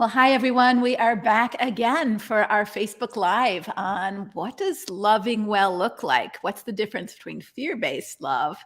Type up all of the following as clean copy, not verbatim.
Well, hi, everyone. We are back again for our Facebook Live on what does loving well look like? What's the difference between fear-based love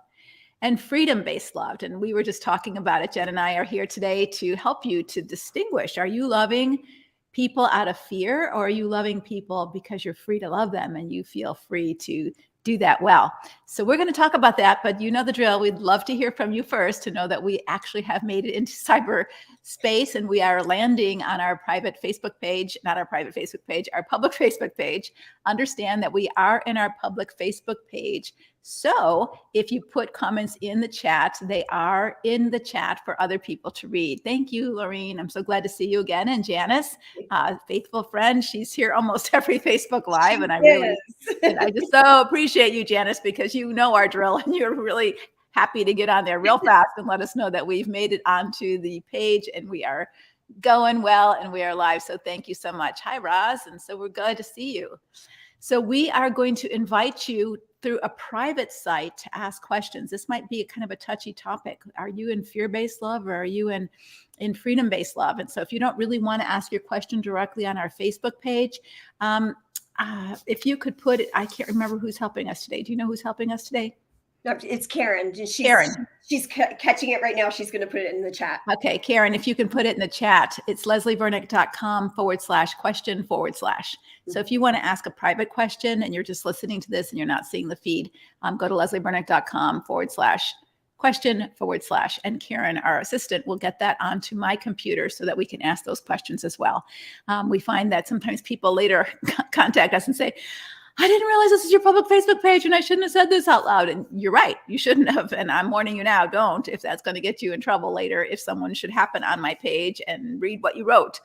and freedom-based love? And we were just talking about it. Jen and I are here today to help you to distinguish. Are you loving people out of fear, or are you loving people because you're free to love them and you feel free to do that well? So we're going to talk about that, but you know the drill. We'd love to hear from you first to know that we actually have made it into cyber space and we are landing on our private Facebook page, not our private Facebook page, our public Facebook page. Understand that we are in our public Facebook page. So if you put comments in the chat, they are in the chat for other people to read. Thank you, Lorene. I'm so glad to see you again. And Janice, faithful friend, she's here almost every Facebook Live. And I just so appreciate you, Janice, because you know our drill and you're really happy to get on there real fast and let us know that we've made it onto the page and we are going well and we are live. So thank you so much. Hi, Roz. And so we're glad to see you. So we are going to invite you through a private site to ask questions. This might be a kind of a touchy topic. Are you in fear-based love or are you in freedom-based love? And so if you don't really want to ask your question directly on our Facebook page, if you could put it, I can't remember who's helping us today. Do you know who's helping us today? No, it's Karen. Karen. She's catching it right now. She's going to put it in the chat. Okay, Karen, if you can put it in the chat, it's leslievernick.com/question/. So if you want to ask a private question and you're just listening to this and you're not seeing the feed, go to leslievernick.com/question/. And Karen, our assistant, will get that onto my computer so that we can ask those questions as well. We find that sometimes people later contact us and say, I didn't realize this is your public Facebook page and I shouldn't have said this out loud. And you're right, you shouldn't have. And I'm warning you now, don't, if that's going to get you in trouble later, if someone should happen on my page and read what you wrote.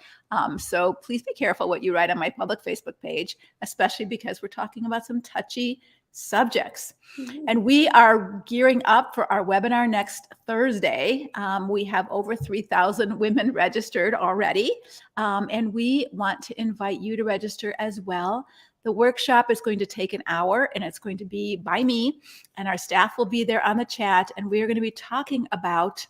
So please be careful what you write on my public Facebook page, especially because we're talking about some touchy subjects. Mm-hmm. And we are gearing up for our webinar next Thursday. We have over 3,000 women registered already. And we want to invite you to register as well. The workshop is going to take an hour and it's going to be by me and our staff will be there on the chat. And we are going to be talking about,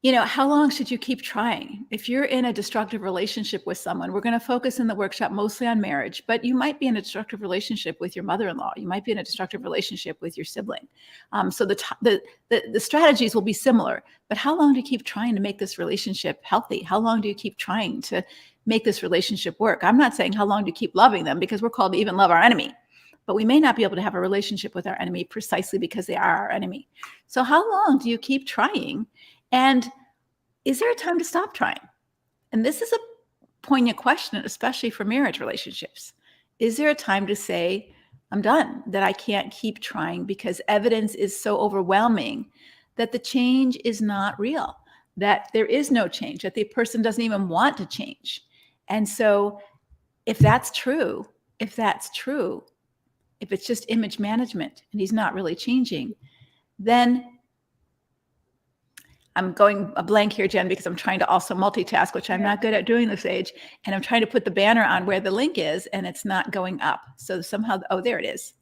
how long should you keep trying? If you're in a destructive relationship with someone, we're going to focus in the workshop mostly on marriage, but you might be in a destructive relationship with your mother-in-law. You might be in a destructive relationship with your sibling. So the strategies will be similar, but how long do you keep trying to make this relationship healthy? How long do you keep trying to make this relationship work? I'm not saying how long do you keep loving them, because we're called to even love our enemy, but we may not be able to have a relationship with our enemy precisely because they are our enemy. So how long do you keep trying? And is there a time to stop trying? And this is a poignant question, especially for marriage relationships. Is there a time to say, I'm done, that I can't keep trying because evidence is so overwhelming that the change is not real, that there is no change, that the person doesn't even want to change? And so if that's true, if it's just image management and he's not really changing, then I'm going a blank here, Jen, because I'm trying to also multitask, which I'm not good at doing this age. And I'm trying to put the banner on where the link is and it's not going up. So somehow, there it is.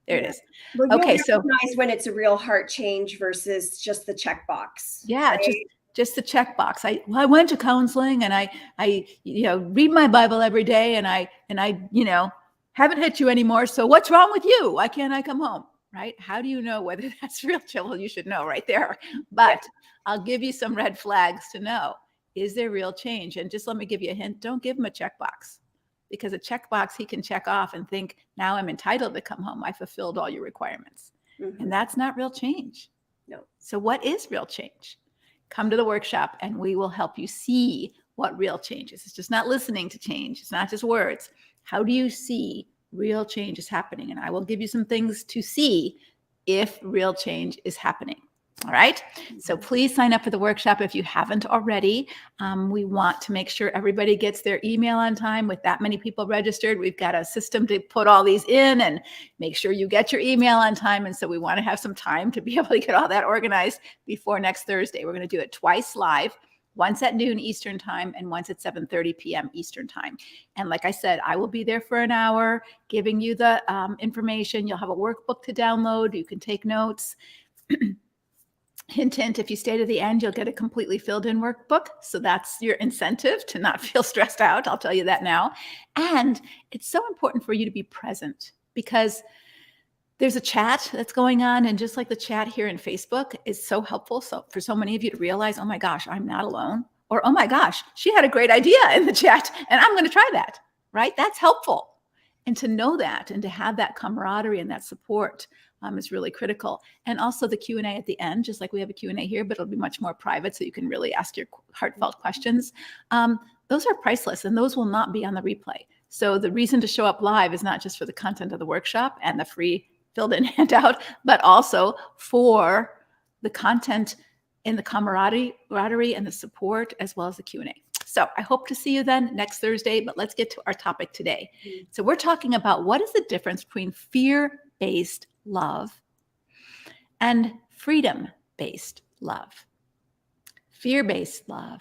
There it is. Well, okay. So recognize when it's a real heart change versus just the checkbox. Yeah. Right? Just the checkbox. I went to counseling and I read my Bible every day and I haven't hit you anymore. So what's wrong with you? Why can't I come home? Right? How do you know whether that's real? Well, you should know right there. But I'll give you some red flags to know. Is there real change? And just let me give you a hint. Don't give him a checkbox, because a checkbox he can check off and think, now I'm entitled to come home. I fulfilled all your requirements. Mm-hmm. And that's not real change. No. So what is real change? Come to the workshop and we will help you see what real change is. It's just not listening to change. It's not just words. How do you see real change is happening? And I will give you some things to see if real change is happening. All right. So please sign up for the workshop if you haven't already. We want to make sure everybody gets their email on time. With that many people registered, we've got a system to put all these in and make sure you get your email on time. And so we want to have some time to be able to get all that organized before next Thursday. We're going to do it twice live. Once at noon Eastern time and once at 7:30 p.m. Eastern time. And like I said, I will be there for an hour giving you the information. You'll have a workbook to download. You can take notes. Hint, hint, if you stay to the end, you'll get a completely filled in workbook. So that's your incentive to not feel stressed out. I'll tell you that now. And it's so important for you to be present, because there's a chat that's going on. And just like the chat here in Facebook is so helpful. So for so many of you to realize, oh my gosh, I'm not alone. Or, oh my gosh, she had a great idea in the chat and I'm going to try that, right? That's helpful. And to know that and to have that camaraderie and that support is really critical. And also the Q&A at the end, just like we have a Q&A here, but it'll be much more private so you can really ask your heartfelt questions. Those are priceless and those will not be on the replay. So the reason to show up live is not just for the content of the workshop and the free filled in handout, but also for the content and the camaraderie and the support, as well as the Q&A. So I hope to see you then next Thursday, but let's get to our topic today. So we're talking about what is the difference between fear-based love and freedom-based love. Fear-based love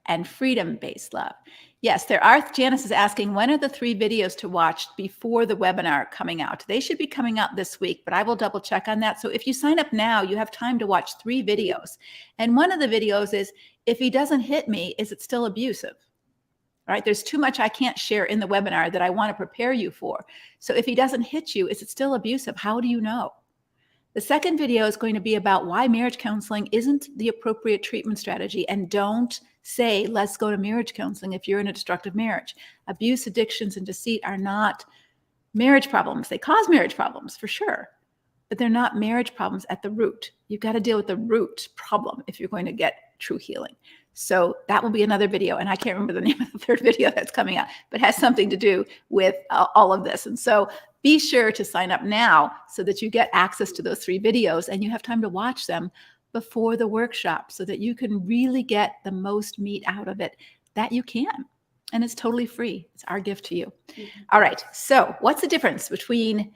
and freedom-based love. Yes, there are. Janice is asking, when are the 3 videos to watch before the webinar coming out? They should be coming out this week, but I will double check on that. So if you sign up now, you have time to watch 3 videos. And one of the videos is, if he doesn't hit me, is it still abusive? All right, there's too much I can't share in the webinar that I want to prepare you for. So if he doesn't hit you, is it still abusive? How do you know? The second video is going to be about why marriage counseling isn't the appropriate treatment strategy. And don't say, let's go to marriage counseling if you're in a destructive marriage. Abuse, addictions, and deceit are not marriage problems. They cause marriage problems for sure, but they're not marriage problems at the root. You've got to deal with the root problem if you're going to get true healing. So that will be another video. And I can't remember the name of the third video that's coming out, but has something to do with all of this. And so be sure to sign up now so that you get access to those 3 videos and you have time to watch them before the workshop so that you can really get the most meat out of it that you can. And it's totally free. It's our gift to you. All right. So what's the difference between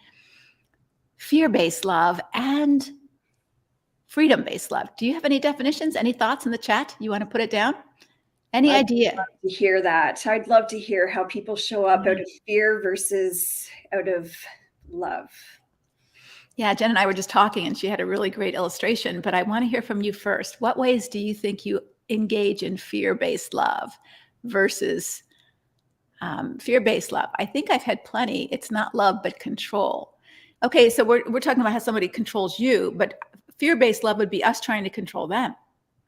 fear-based love and freedom-based love? Do you have any definitions, any thoughts in the chat? You want to put it down? Any idea? I'd love to hear that. I'd love to hear how people show up out of fear versus out of love. Yeah, Jen and I were just talking and she had a really great illustration, but I want to hear from you first. What ways do you think you engage in fear-based love versus fear-based love? I think I've had plenty. It's not love, but control. Okay, so we're talking about how somebody controls you, but fear-based love would be us trying to control them,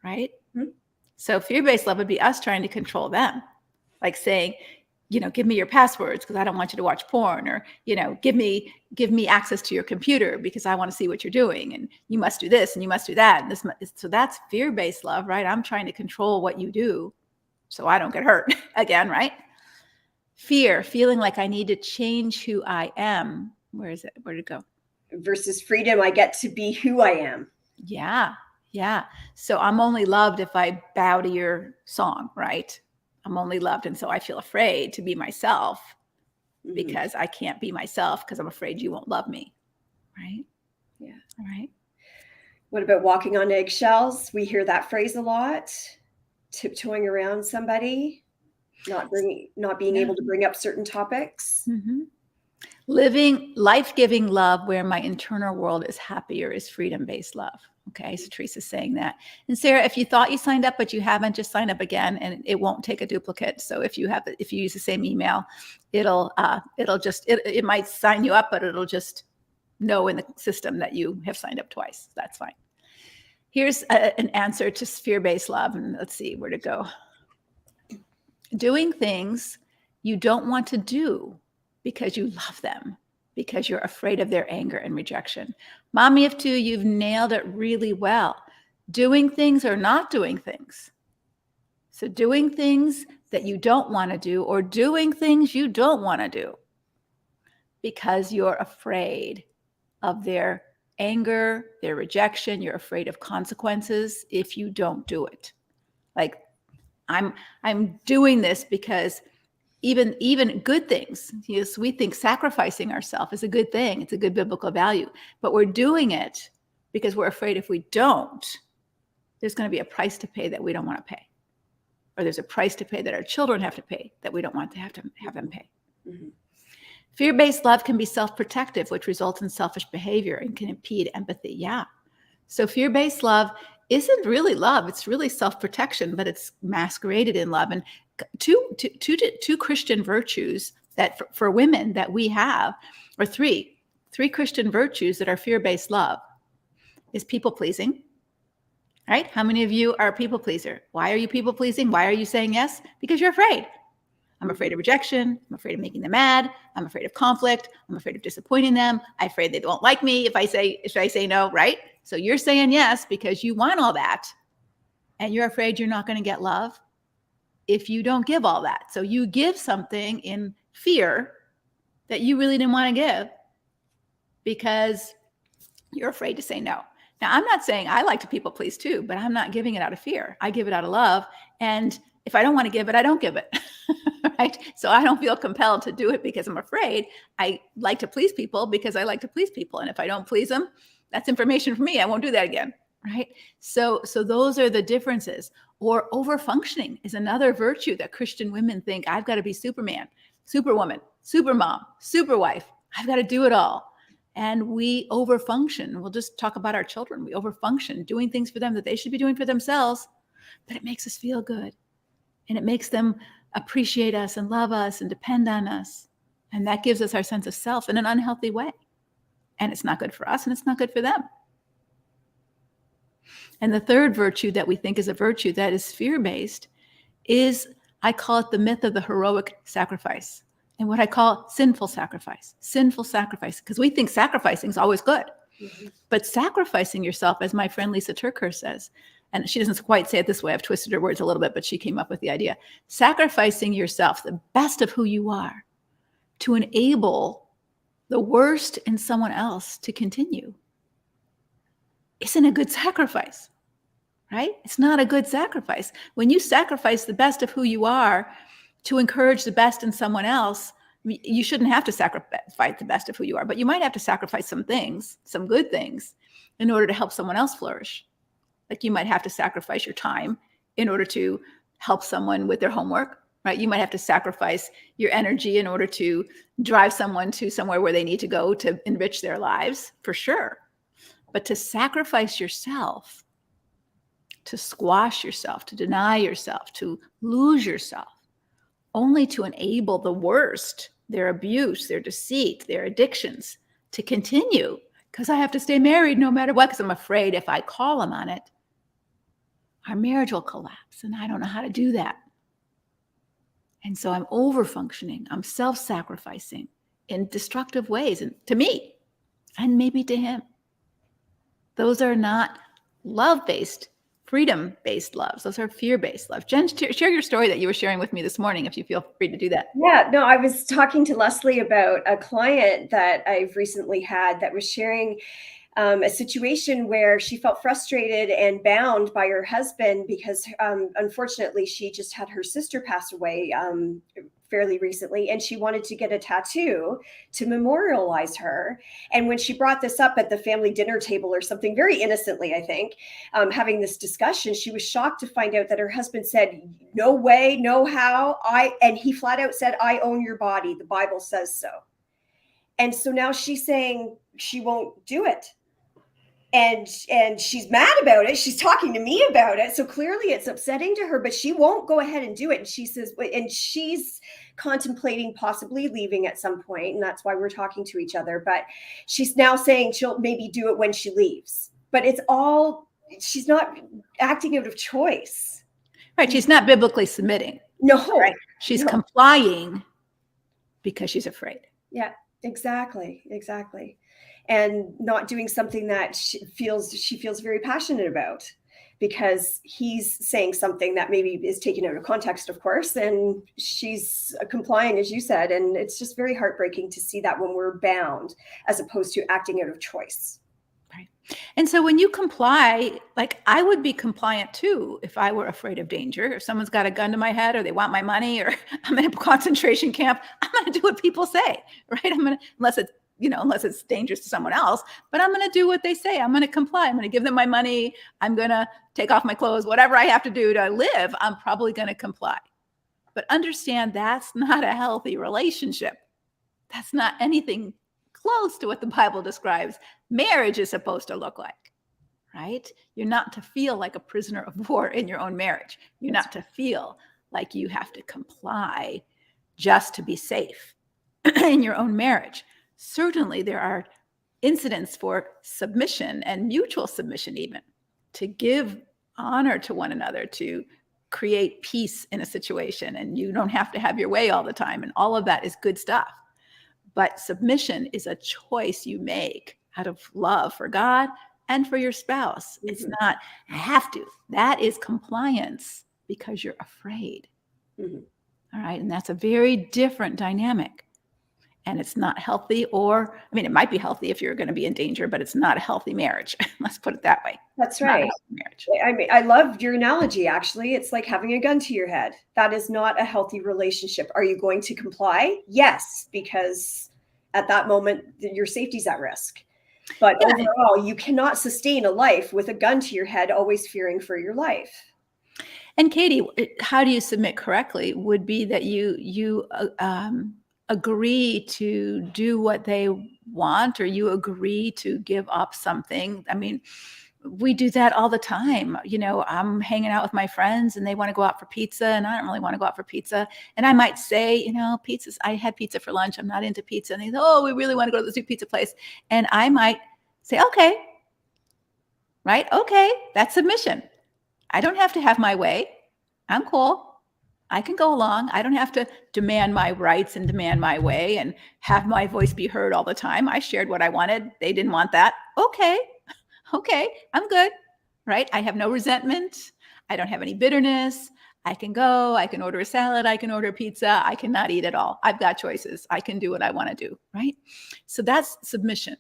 right? Mm-hmm. So fear-based love would be us trying to control them, like saying, give me your passwords because I don't want you to watch porn, or, give me access to your computer because I want to see what you're doing, and you must do this and you must do that. And so that's fear-based love, right? I'm trying to control what you do so I don't get hurt again, right? Fear, feeling like I need to change who I am. Where is it? Where did it go? Versus freedom, I get to be who I am. Yeah. So I'm only loved if I bow to your song, right? I'm only loved. And so I feel afraid to be myself because I can't be myself because I'm afraid you won't love me, right? Yeah. All right. What about walking on eggshells? We hear that phrase a lot. Tiptoeing around somebody, not being able to bring up certain topics. Mm-hmm. Living life-giving love where my internal world is happier is freedom-based love. Okay, so Teresa's saying that. And Sarah, if you thought you signed up, but you haven't, just sign up again and it won't take a duplicate. So if you use the same email, it might sign you up, but it'll just know in the system that you have signed up twice. That's fine. Here's an answer to fear-based love. And let's see where to go. Doing things you don't want to do because you love them, because you're afraid of their anger and rejection. Mommy of 2, you've nailed it really well. Doing things or not doing things. So doing things that you don't want to do, or doing things you don't want to do because you're afraid of their anger, their rejection. You're afraid of consequences if you don't do it. Like, I'm doing this because even good things, yes, we think sacrificing ourselves is a good thing. It's a good biblical value, but we're doing it because we're afraid if we don't, there's going to be a price to pay that we don't want to pay. Or there's a price to pay that our children have to pay that we don't want to have them pay. Mm-hmm. Fear-based love can be self-protective, which results in selfish behavior and can impede empathy. Yeah. So fear-based love isn't really love. It's really self-protection, but it's masqueraded in love. And two Christian virtues that for women that we have, or three Christian virtues that are fear-based love, is people pleasing. Right? How many of you are a people pleaser? Why are you people pleasing? Why are you saying yes? Because you're afraid. I'm afraid of rejection. I'm afraid of making them mad. I'm afraid of conflict. I'm afraid of disappointing them. I'm afraid they won't like me if I say no, right? So you're saying yes because you want all that. And you're afraid you're not going to get love if you don't give all that. So you give something in fear that you really didn't want to give because you're afraid to say no. Now, I'm not saying I like to people please too, but I'm not giving it out of fear. I give it out of love. And if I don't want to give it, I don't give it. Right? So I don't feel compelled to do it because I'm afraid. I like to please people because I like to please people. And if I don't please them, that's information for me. I won't do that again. Right? So those are the differences. Or overfunctioning is another virtue that Christian women think, I've got to be Superman, Superwoman, Supermom, Superwife. I've got to do it all. And we overfunction. We'll just talk about our children. We overfunction, doing things for them that they should be doing for themselves, but it makes us feel good. And it makes them appreciate us and love us and depend on us. And that gives us our sense of self in an unhealthy way. And it's not good for us and it's not good for them. And the third virtue that we think is a virtue that is fear-based is, I call it the myth of the heroic sacrifice. And what I call sinful sacrifice, because we think sacrificing is always good. Mm-hmm. But sacrificing yourself, as my friend Lisa Turkhurst says, and she doesn't quite say it this way, I've twisted her words a little bit, but she came up with the idea, sacrificing yourself, the best of who you are, to enable the worst in someone else to continue, isn't a good sacrifice, right? It's not a good sacrifice. When you sacrifice the best of who you are to encourage the best in someone else, you shouldn't have to sacrifice the best of who you are, but you might have to sacrifice some things, some good things, in order to help someone else flourish. Like you might have to sacrifice your time in order to help someone with their homework, right? You might have to sacrifice your energy in order to drive someone to somewhere where they need to go to enrich their lives, for sure. But to sacrifice yourself, to squash yourself, to deny yourself, to lose yourself, only to enable the worst, their abuse, their deceit, their addictions, to continue, because I have to stay married no matter what, because I'm afraid if I call them on it, our marriage will collapse, and I don't know how to do that. And so I'm over-functioning, I'm self-sacrificing in destructive ways, and to me, and maybe to him. Those are not love-based, freedom-based loves. Those are fear-based love. Jen, share your story that you were sharing with me this morning, if you feel free to do that. Yeah, no, I was talking to Leslie about a client that I've recently had that was sharing a situation where she felt frustrated and bound by her husband because unfortunately she just had her sister pass away fairly recently, and she wanted to get a tattoo to memorialize her. And when she brought this up at the family dinner table or something, very innocently, I think, having this discussion, she was shocked to find out that her husband said, "No way, no how." And he flat out said, "I own your body. The Bible says so." And so now she's saying she won't do it. And she's mad about it. She's talking to me about it. So clearly it's upsetting to her, but she won't go ahead and do it. And she says, and she's contemplating possibly leaving at some point. And that's why we're talking to each other. But she's now saying she'll maybe do it when she leaves. But it's all, she's not acting out of choice. Right. She's not biblically submitting. No. Right? She's complying because she's afraid. Yeah, exactly. And not doing something that she feels very passionate about, because he's saying something that maybe is taken out of context, of course, and she's complying, as you said. And it's just very heartbreaking to see that when we're bound, as opposed to acting out of choice. Right. And so when you comply, like I would be compliant too if I were afraid of danger. If someone's got a gun to my head, or they want my money, or I'm in a concentration camp, I'm going to do what people say, right? Unless it's dangerous to someone else, but I'm going to do what they say. I'm going to comply. I'm going to give them my money. I'm going to take off my clothes, whatever I have to do to live, I'm probably going to comply. But understand that's not a healthy relationship. That's not anything close to what the Bible describes marriage is supposed to look like, right? You're not to feel like a prisoner of war in your own marriage. You're not to feel like you have to comply just to be safe in your own marriage. Certainly, there are incidents for submission and mutual submission, even to give honor to one another, to create peace in a situation. And you don't have to have your way all the time. And all of that is good stuff. But submission is a choice you make out of love for God and for your spouse. Mm-hmm. It's not, I have to. That is compliance because you're afraid. Mm-hmm. All right. And that's a very different dynamic. And it's not healthy, or, I mean, it might be healthy if you're going to be in danger, but it's not a healthy marriage. Let's put it that way. That's right. Marriage. I mean, I love your analogy, actually. It's like having a gun to your head. That is not a healthy relationship. Are you going to comply? Yes, because at that moment, your safety's at risk. But overall, you cannot sustain a life with a gun to your head, always fearing for your life. And Katie, how do you submit correctly would be that you agree to do what they want, or you agree to give up something. I mean, we do that all the time. You know, I'm hanging out with my friends and they want to go out for pizza and I don't really want to go out for pizza. And I might say, you know, I had pizza for lunch. I'm not into pizza. And they say, oh, we really want to go to this new pizza place. And I might say, okay, right? Okay, that's submission. I don't have to have my way. I'm cool. I can go along. I don't have to demand my rights and demand my way and have my voice be heard all the time. I shared what I wanted. They didn't want that. Okay, I'm good, right? I have no resentment. I don't have any bitterness. I can go. I can order a salad. I can order pizza. I cannot eat it all. I've got choices. I can do what I want to do, right? So that's submission,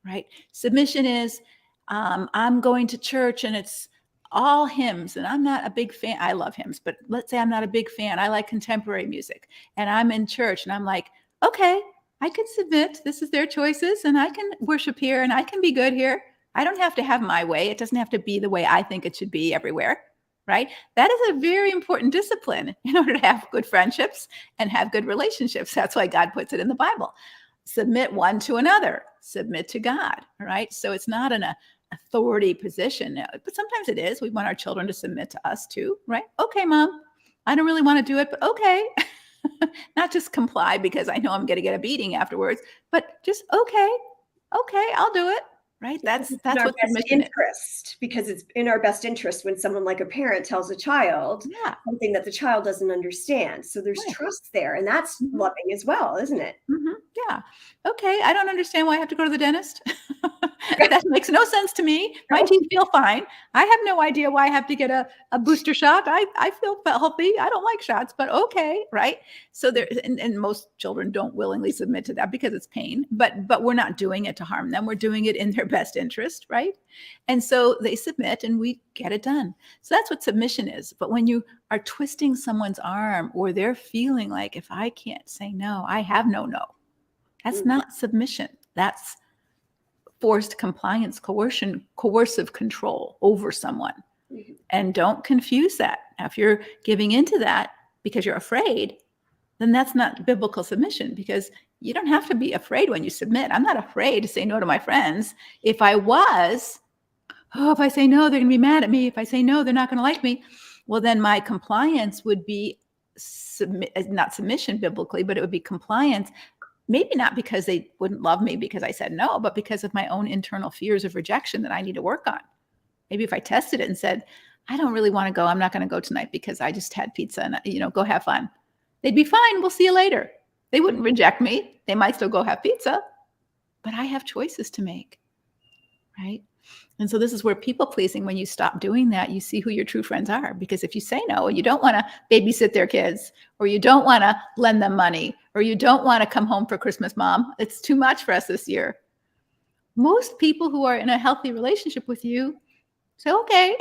right? Submission is I'm going to church and it's all hymns, and I'm not a big fan. I love hymns, but let's say I'm not a big fan. I like contemporary music, and I'm in church and I'm like, okay, I can submit. This is their choices, and I can worship here and I can be good here. I don't have to have my way. It doesn't have to be the way I think it should be everywhere, right? That is a very important discipline in order to have good friendships and have good relationships. That's why God puts it in the Bible. Submit one to another, submit to God, right? So it's not an authority position, but sometimes it is. We want our children to submit to us too, right? Okay, Mom, I don't really want to do it, but okay. Not just comply because I know I'm going to get a beating afterwards, but just okay, I'll do it, right? That's what submission is. Because it's in our best interest when someone like a parent tells a child something that the child doesn't understand. So there's trust there, and that's loving as well, isn't it? Mm-hmm. Yeah. Okay, I don't understand why I have to go to the dentist. That makes no sense to me. My teeth feel fine. I have no idea why I have to get a booster shot. I feel healthy. I don't like shots, but okay, right? So there, and most children don't willingly submit to that because it's pain, but we're not doing it to harm them. We're doing it in their best interest, right? And so they submit and we get it done. So that's what submission is. But when you are twisting someone's arm or they're feeling like, if I can't say no, I have no. That's not submission. That's forced compliance, coercion, coercive control over someone. Mm-hmm. And don't confuse that. Now, if you're giving into that because you're afraid, then that's not biblical submission, because you don't have to be afraid when you submit. I'm not afraid to say no to my friends. If I was, if I say no, they're going to be mad at me. If I say no, they're not going to like me. Well, then my compliance would be not submission biblically, but it would be compliance. Maybe not because they wouldn't love me because I said no, but because of my own internal fears of rejection that I need to work on. Maybe if I tested it and said, I don't really want to go. I'm not going to go tonight because I just had pizza and, go have fun. They'd be fine. We'll see you later. They wouldn't reject me. They might still go have pizza, but I have choices to make, right? And so this is where people pleasing, when you stop doing that, you see who your true friends are. Because if you say no, and you don't want to babysit their kids, or you don't want to lend them money, or you don't want to come home for Christmas, Mom, it's too much for us this year. Most people who are in a healthy relationship with you say, okay,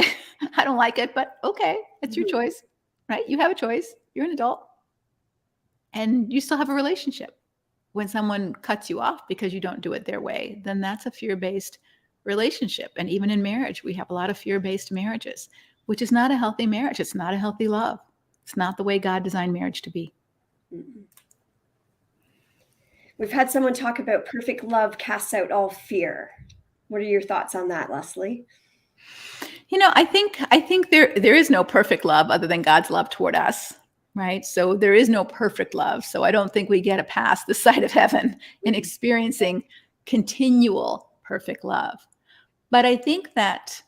I don't like it, but okay, it's your choice, right? You have a choice. You're an adult. And you still have a relationship. When someone cuts you off because you don't do it their way, then that's a fear-based relationship. And even in marriage, we have a lot of fear-based marriages, which is not a healthy marriage. It's not a healthy love. It's not the way God designed marriage to be. We've had someone talk about perfect love casts out all fear. What are your thoughts on that, Leslie? I think there is no perfect love other than God's love toward us, right? So there is no perfect love. So I don't think we get a pass this side of heaven in experiencing continual perfect love. But I think that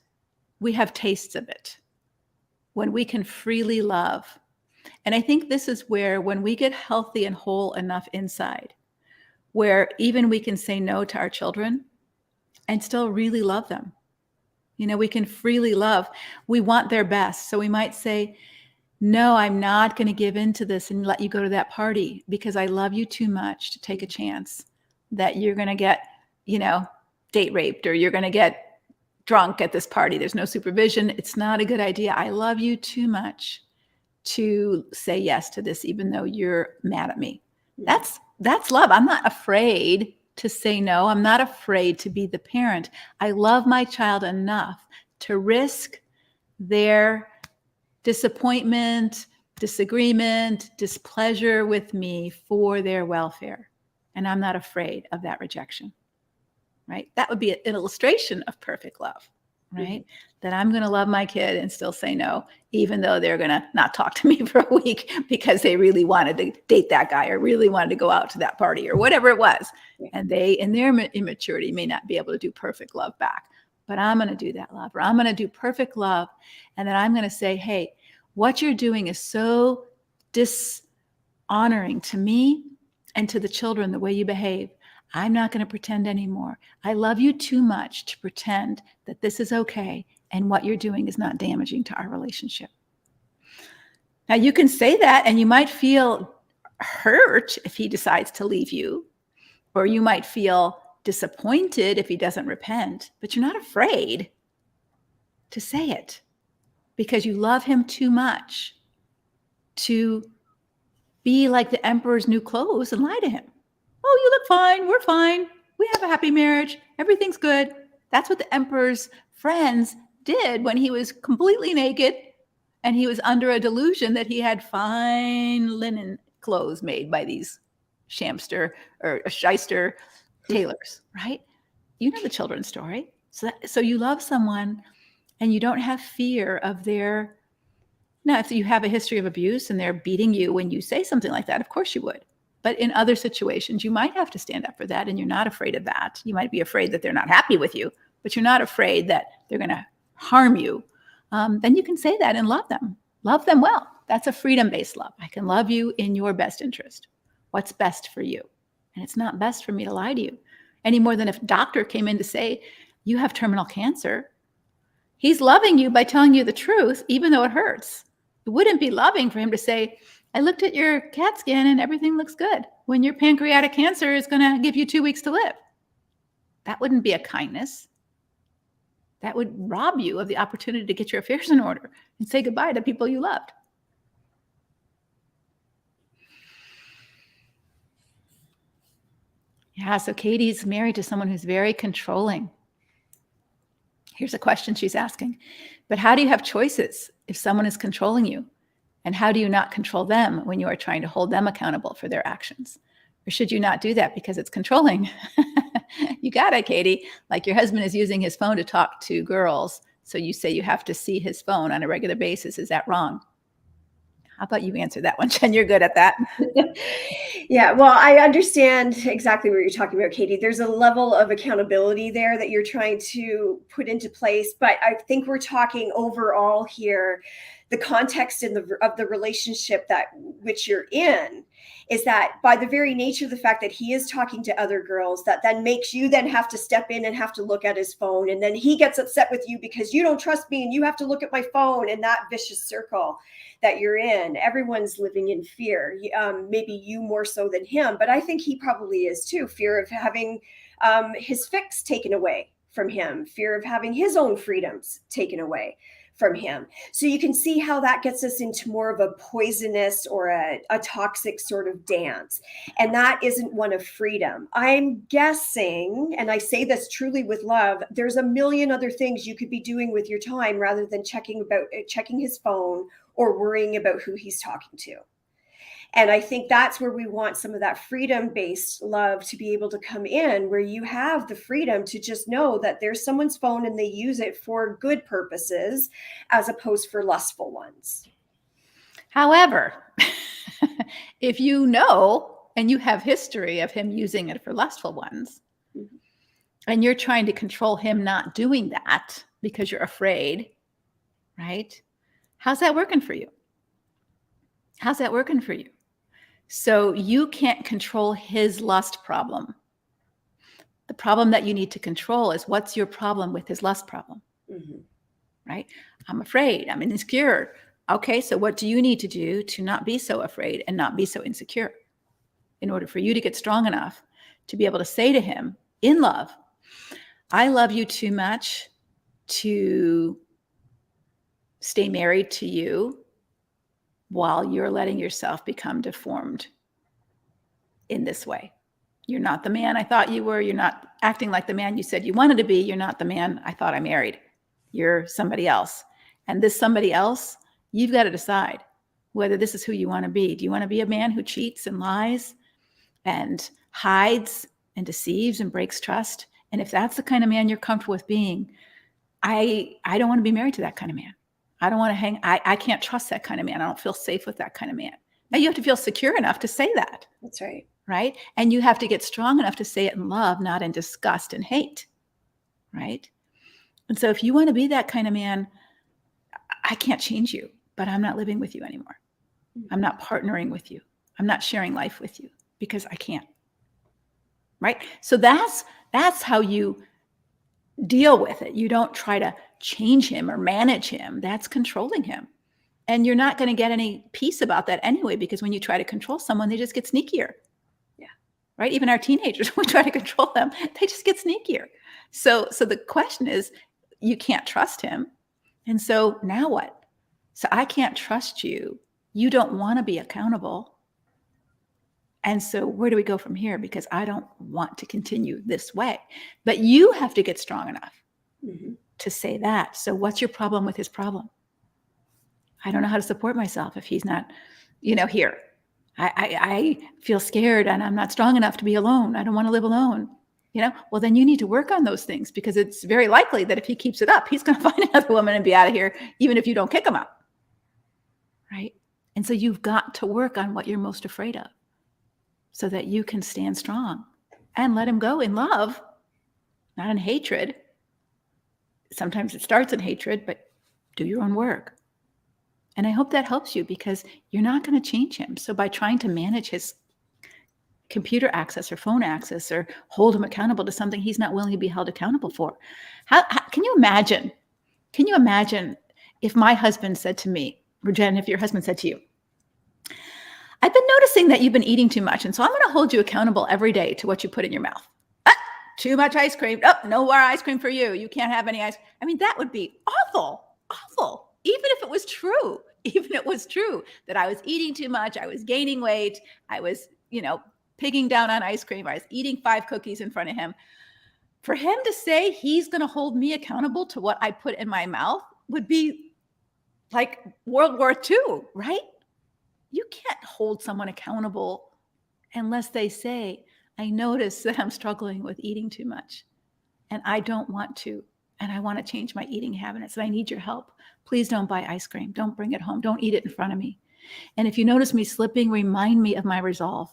we have tastes of it when we can freely love. And I think this is where, when we get healthy and whole enough inside, where even we can say no to our children and still really love them. We can freely love. We want their best. So we might say, no, I'm not going to give in to this and let you go to that party because I love you too much to take a chance that you're going to get, date raped, or you're going to get drunk at this party. There's no supervision. It's not a good idea. I love you too much to say yes to this, even though you're mad at me. That's love. I'm not afraid to say no. I'm not afraid to be the parent. I love my child enough to risk their disappointment, disagreement, displeasure with me for their welfare. And I'm not afraid of that rejection, right? That would be an illustration of perfect love, right? Mm-hmm. That I'm going to love my kid and still say no, even though they're going to not talk to me for a week because they really wanted to date that guy or really wanted to go out to that party or whatever it was. And they, in their immaturity, may not be able to do perfect love back. But I'm going to do that love, or I'm going to do perfect love. And then I'm going to say, hey, what you're doing is so dishonoring to me and to the children, the way you behave. I'm not going to pretend anymore. I love you too much to pretend that this is okay and what you're doing is not damaging to our relationship. Now, you can say that and you might feel hurt if he decides to leave you, or you might feel disappointed if he doesn't repent, but you're not afraid to say it because you love him too much to be like the emperor's new clothes and lie to him. Oh, you look fine. We're fine. We have a happy marriage. Everything's good. That's what the emperor's friends did when he was completely naked and he was under a delusion that he had fine linen clothes made by these shamster or shyster tailors, right? You know the children's story. So you love someone and you don't have fear of their, now if you have a history of abuse and they're beating you when you say something like that, of course you would. But in other situations, you might have to stand up for that, and you're not afraid of that. You might be afraid that they're not happy with you, but you're not afraid that they're going to harm you. Then you can say that and love them. Love them well. That's a freedom-based love. I can love you in your best interest. What's best for you? And it's not best for me to lie to you any more than if a doctor came in to say, you have terminal cancer. He's loving you by telling you the truth, even though it hurts. It wouldn't be loving for him to say, I looked at your CAT scan and everything looks good, when your pancreatic cancer is going to give you 2 weeks to live. That wouldn't be a kindness. That would rob you of the opportunity to get your affairs in order and say goodbye to people you loved. Yeah, so Katie's married to someone who's very controlling. Here's a question she's asking. But how do you have choices if someone is controlling you? And how do you not control them when you are trying to hold them accountable for their actions? Or should you not do that because it's controlling? You got it, Katie. Like your husband is using his phone to talk to girls. So you say you have to see his phone on a regular basis. Is that wrong? How about you answer that one, Jen? You're good at that. Yeah, well, I understand exactly what you're talking about, Katie. There's a level of accountability there that you're trying to put into place. But I think we're talking overall here, the context of the relationship that which you're in is that by the very nature of the fact that he is talking to other girls, that then makes you then have to step in and have to look at his phone. And then he gets upset with you because you don't trust me and you have to look at my phone, and that vicious circle that you're in. Everyone's living in fear. Maybe you more so than him, but I think he probably is too. Fear of having his fix taken away from him, fear of having his own freedoms taken away from him. So you can see how that gets us into more of a poisonous or a toxic sort of dance. And that isn't one of freedom. I'm guessing, and I say this truly with love, there's a million other things you could be doing with your time rather than checking his phone or worrying about who he's talking to. And I think that's where we want some of that freedom-based love to be able to come in, where you have the freedom to just know that there's someone's phone and they use it for good purposes as opposed for lustful ones. However, if you know and you have history of him using it for lustful ones, and you're trying to control him not doing that because you're afraid, right? How's that working for you? How's that working for you? So you can't control his lust problem. The problem that you need to control is, what's your problem with his lust problem, right? I'm afraid, I'm insecure. Okay, so what do you need to do to not be so afraid and not be so insecure in order for you to get strong enough to be able to say to him in love, I love you too much to stay married to you while you're letting yourself become deformed in this way. You're not the man I thought you were. You're not acting like the man you said you wanted to be. You're not the man I thought I married. You're somebody else. And this somebody else, you've got to decide whether this is who you want to be. Do you want to be a man who cheats and lies and hides and deceives and breaks trust? And if that's the kind of man you're comfortable with being, I don't want to be married to that kind of man. I don't want to hang. I can't trust that kind of man. I don't feel safe with that kind of man. Now you have to feel secure enough to say that. That's right. Right? And you have to get strong enough to say it in love, not in disgust and hate. Right? And so if you want to be that kind of man, I can't change you, but I'm not living with you anymore. I'm not partnering with you. I'm not sharing life with you because I can't. Right? So that's how you deal with it. You don't try to change him or manage him. That's controlling him. And you're not going to get any peace about that anyway, because when you try to control someone, they just get sneakier. Yeah. Right? Even our teenagers, when we try to control them, they just get sneakier. So the question is, you can't trust him. And so now what? So I can't trust you. You don't want to be accountable. And so where do we go from here? Because I don't want to continue this way. But you have to get strong enough to say that. So what's your problem with his problem? I don't know how to support myself if he's not, here. I feel scared and I'm not strong enough to be alone. I don't want to live alone. Well, then you need to work on those things, because it's very likely that if he keeps it up, he's going to find another woman and be out of here, even if you don't kick him out. Right? And so you've got to work on what you're most afraid of so that you can stand strong and let him go in love, not in hatred. Sometimes it starts in hatred, but do your own work. And I hope that helps you, because you're not going to change him. So by trying to manage his computer access or phone access or hold him accountable to something he's not willing to be held accountable for. How can you imagine? Can you imagine if my husband said to me, or Jen, if your husband said to you, I've been noticing that you've been eating too much, and so I'm going to hold you accountable every day to what you put in your mouth. Too much ice cream. Oh, no more ice cream for you. You can't have any ice. I mean, that would be awful, awful. Even if it was true, that I was eating too much, I was gaining weight, I was, pigging down on ice cream, I was eating 5 cookies in front of him. For him to say he's going to hold me accountable to what I put in my mouth would be like World War II, right? You can't hold someone accountable unless they say, I notice that I'm struggling with eating too much and I don't want to, and I want to change my eating habits, and I need your help. Please don't buy ice cream. Don't bring it home. Don't eat it in front of me. And if you notice me slipping, remind me of my resolve.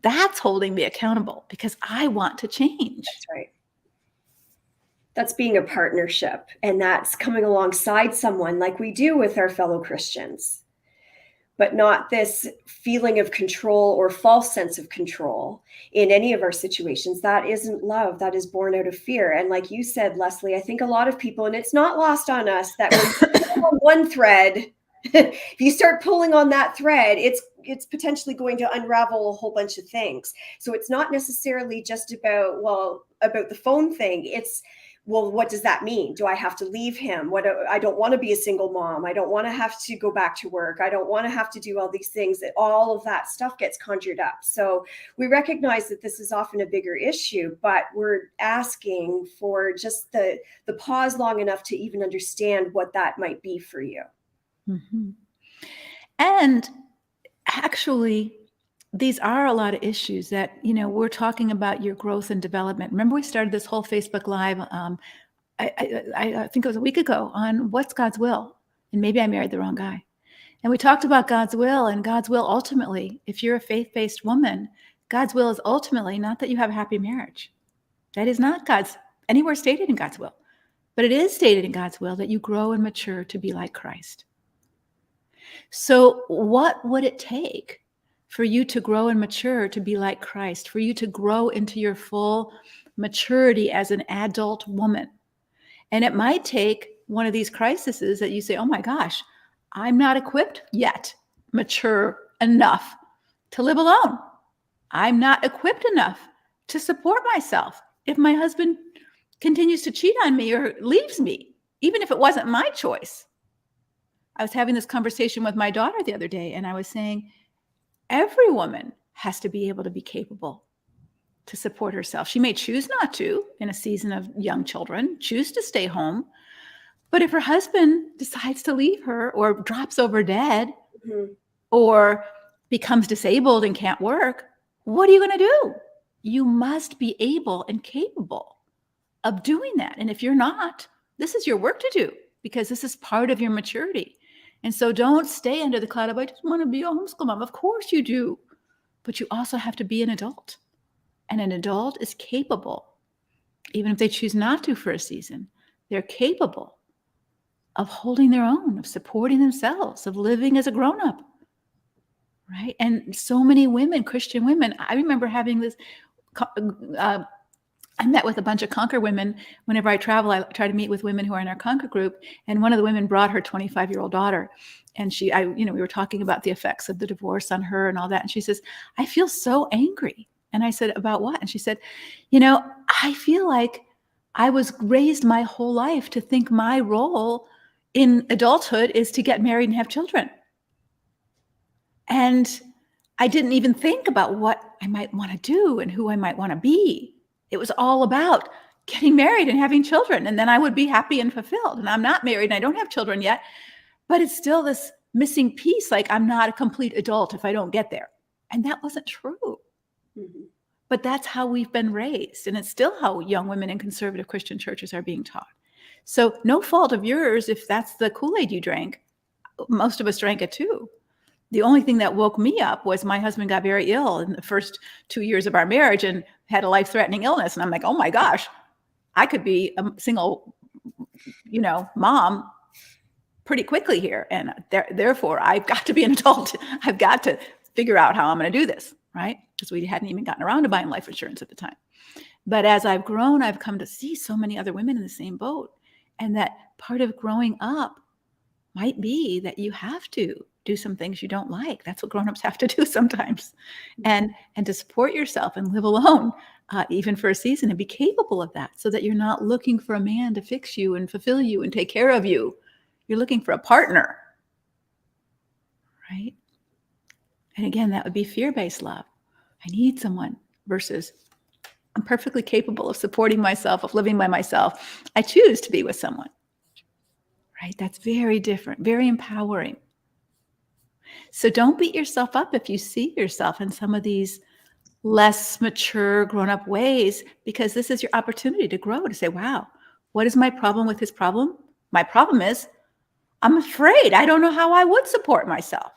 That's holding me accountable, because I want to change. That's right. That's being a partnership, and that's coming alongside someone like we do with our fellow Christians, but not this feeling of control or false sense of control in any of our situations. That isn't love. That is born out of fear. And like you said, Leslie, I think a lot of people, and it's not lost on us, that when you pull on one thread, if you start pulling on that thread, it's potentially going to unravel a whole bunch of things. So it's not necessarily just about the phone thing. It's, well, what does that mean? Do I have to leave him? I don't want to be a single mom. I don't want to have to go back to work. I don't want to have to do all these things. That all of that stuff gets conjured up. So we recognize that this is often a bigger issue, but we're asking for just the pause long enough to even understand what that might be for you. Mm-hmm. And actually, these are a lot of issues that, we're talking about your growth and development. Remember, we started this whole Facebook Live, I think it was a week ago, on what's God's will. And maybe I married the wrong guy. And we talked about God's will, and God's will ultimately, if you're a faith-based woman, God's will is ultimately not that you have a happy marriage. That is not anywhere stated in God's will. But it is stated in God's will that you grow and mature to be like Christ. So what would it take for you to grow and mature to be like Christ, for you to grow into your full maturity as an adult woman? And it might take one of these crises that you say, oh my gosh, I'm not equipped yet, mature enough to live alone. I'm not equipped enough to support myself if my husband continues to cheat on me or leaves me, even if it wasn't my choice. I was having this conversation with my daughter the other day, and I was saying, every woman has to be able to be capable to support herself. She may choose not to in a season of young children, choose to stay home. But if her husband decides to leave her or drops over dead or becomes disabled and can't work, what are you going to do? You must be able and capable of doing that. And if you're not, this is your work to do, because this is part of your maturity. And so don't stay under the cloud of, I just want to be a homeschool mom. Of course you do. But you also have to be an adult. And an adult is capable, even if they choose not to for a season, they're capable of holding their own, of supporting themselves, of living as a grown-up, right? And so many women, Christian women, I remember having this, I met with a bunch of Conquer women. Whenever I travel, I try to meet with women who are in our Conquer group. And one of the women brought her 25-year-old daughter. And we were talking about the effects of the divorce on her and all that. And she says, I feel so angry. And I said, about what? And she said, I feel like I was raised my whole life to think my role in adulthood is to get married and have children. And I didn't even think about what I might want to do and who I might want to be. It was all about getting married and having children. And then I would be happy and fulfilled. And I'm not married and I don't have children yet, but it's still this missing piece. Like, I'm not a complete adult if I don't get there. And that wasn't true. Mm-hmm. But that's how we've been raised. And it's still how young women in conservative Christian churches are being taught. So no fault of yours if that's the Kool-Aid you drank. Most of us drank it too. The only thing that woke me up was my husband got very ill in the first 2 years of our marriage and had a life-threatening illness. And I'm like, oh my gosh, I could be a single, mom pretty quickly here. And therefore, I've got to be an adult. I've got to figure out how I'm going to do this, right? Because we hadn't even gotten around to buying life insurance at the time. But as I've grown, I've come to see so many other women in the same boat. And that part of growing up might be that you have to do some things you don't like. That's what grown-ups have to do sometimes. And to support yourself and live alone, even for a season, and be capable of that, so that you're not looking for a man to fix you and fulfill you and take care of you. You're looking for a partner, right? And again, that would be fear-based love. I need someone versus I'm perfectly capable of supporting myself, of living by myself. I choose to be with someone, right? That's very different, very empowering. So don't beat yourself up if you see yourself in some of these less mature, grown-up ways, because this is your opportunity to grow, to say, wow, what is my problem with his problem? My problem is I'm afraid. I don't know how I would support myself.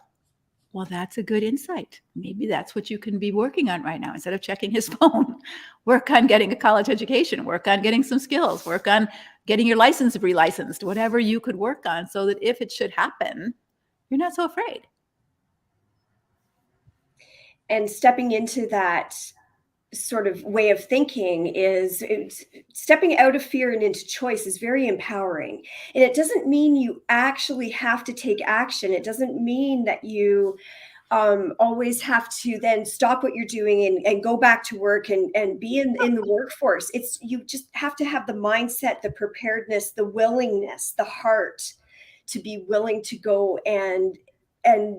Well, that's a good insight. Maybe that's what you can be working on right now. Instead of checking his phone, work on getting a college education, work on getting some skills, work on getting your license relicensed, whatever you could work on, so that if it should happen, you're not so afraid. And stepping into that sort of way of thinking is stepping out of fear and into choice is very empowering. And it doesn't mean you actually have to take action. It doesn't mean that you always have to then stop what you're doing and go back to work and be in the workforce. You just have to have the mindset, the preparedness, the willingness, the heart to be willing to go and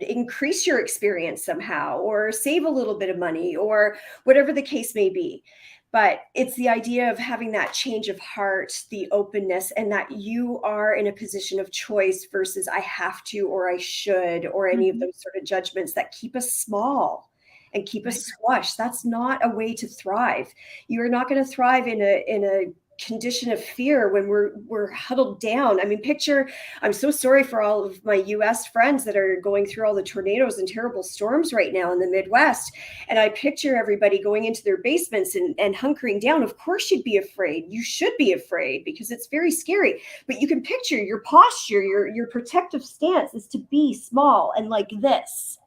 increase your experience somehow, or save a little bit of money, or whatever the case may be. But it's the idea of having that change of heart, the openness, and that you are in a position of choice versus I have to or I should or any of Mhm. those sort of judgments that keep us small and keep us Right. squashed. That's not a way to thrive. You're not going to thrive in a condition of fear when we're huddled down. I mean, picture, I'm so sorry for all of my US friends that are going through all the tornadoes and terrible storms right now in the Midwest. And I picture everybody going into their basements and hunkering down. Of course, you'd be afraid. You should be afraid because it's very scary. But you can picture your posture, your protective stance is to be small and like this.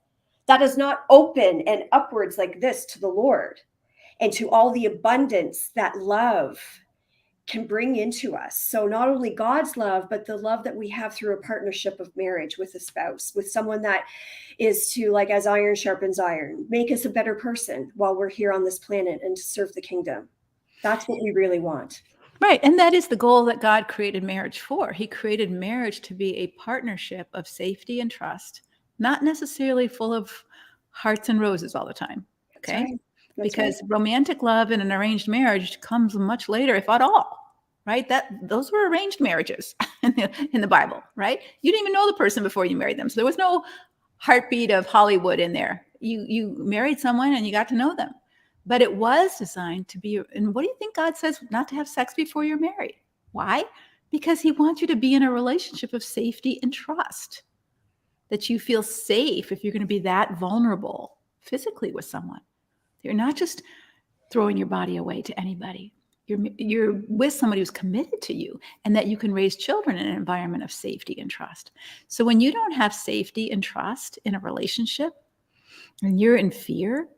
That is not open and upwards like this to the Lord and to all the abundance that love can bring into us. So not only God's love, but the love that we have through a partnership of marriage with a spouse, with someone that is to, like, as iron sharpens iron, make us a better person while we're here on this planet and to serve the kingdom. That's what we really want. Right. And that is the goal that God created marriage for. He created marriage to be a partnership of safety and trust, not necessarily full of hearts and roses all the time. That's Okay. right. That's right. Because romantic love in an arranged marriage comes much later, if at all. Right. Those were arranged marriages in the Bible. Right. You didn't even know the person before you married them. So there was no heartbeat of Hollywood in there. You married someone and you got to know them. But it was designed to be, and what do you think God says not to have sex before you're married? Why? Because he wants you to be in a relationship of safety and trust, that you feel safe if you're going to be that vulnerable physically with someone. You're not just throwing your body away to anybody. You're with somebody who's committed to you and that you can raise children in an environment of safety and trust. So when you don't have safety and trust in a relationship and you're in fear,